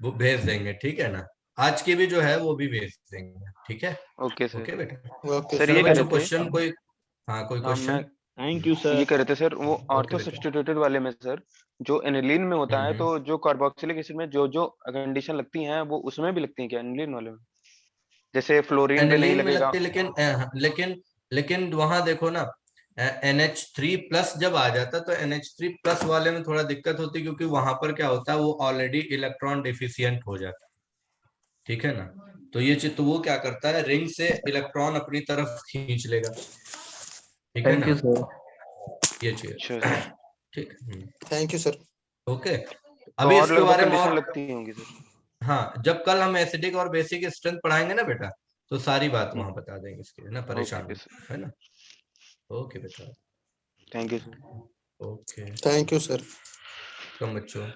वो भेज देंगे, ठीक है ना। आज की भी जो है वो भी भेज देंगे, ठीक है। Okay sir. ओके बेटा। Okay sir sir. ये चलो कह बच्चों रहे थे, क्वेश्चन कोई, हाँ कोई हाँ मैं क्वेश्चन? थैंक यू ये सर। कह रहे थे सर, वो ओके ऑर्थो बेटा। सब्स्टिट्यूटेड वाले में सर, जो एनिलीन में होता है, तो जो कार्बोक्सिलिक एसिड में जो जो कंडीशन लगती हैं वो उसमें भी लगती हैं क्या एनिलीन वाले में? जैसे फ्लोरीन पे नहीं एनिलीन में लगेगा। लगती, लेकिन वहां देखो ना, NH3+ जब आ जाता तो NH3+ वाले में थोड़ा दिक्कत होती, क्योंकि वहां पर क्या होता है वो ऑलरेडी इलेक्ट्रॉन डिफिशियंट हो जाता है, ठीक है ना। तो ये चीज, तो वो क्या करता है, रिंग से इलेक्ट्रॉन अपनी तरफ खींच लेगा, ठीक है थैंक ना। You sir. ये चीज, अच्छा सर। ठीक है। Thank you sir. ओके, तो अभी और इसके लगभग बारे में कंडीशन और, लगती होंगी सर। हाँ जब कल हम एसिडिक और बेसिक स्ट्रेंथ पढ़ाएंगे ना बेटा, तो सारी बात वहां बता देंगे इसके, है ना, परेशान ओके मत, सर, है ना। ओके बेटा। Thank you sir. Okay, thank you sir. Come बच्चों।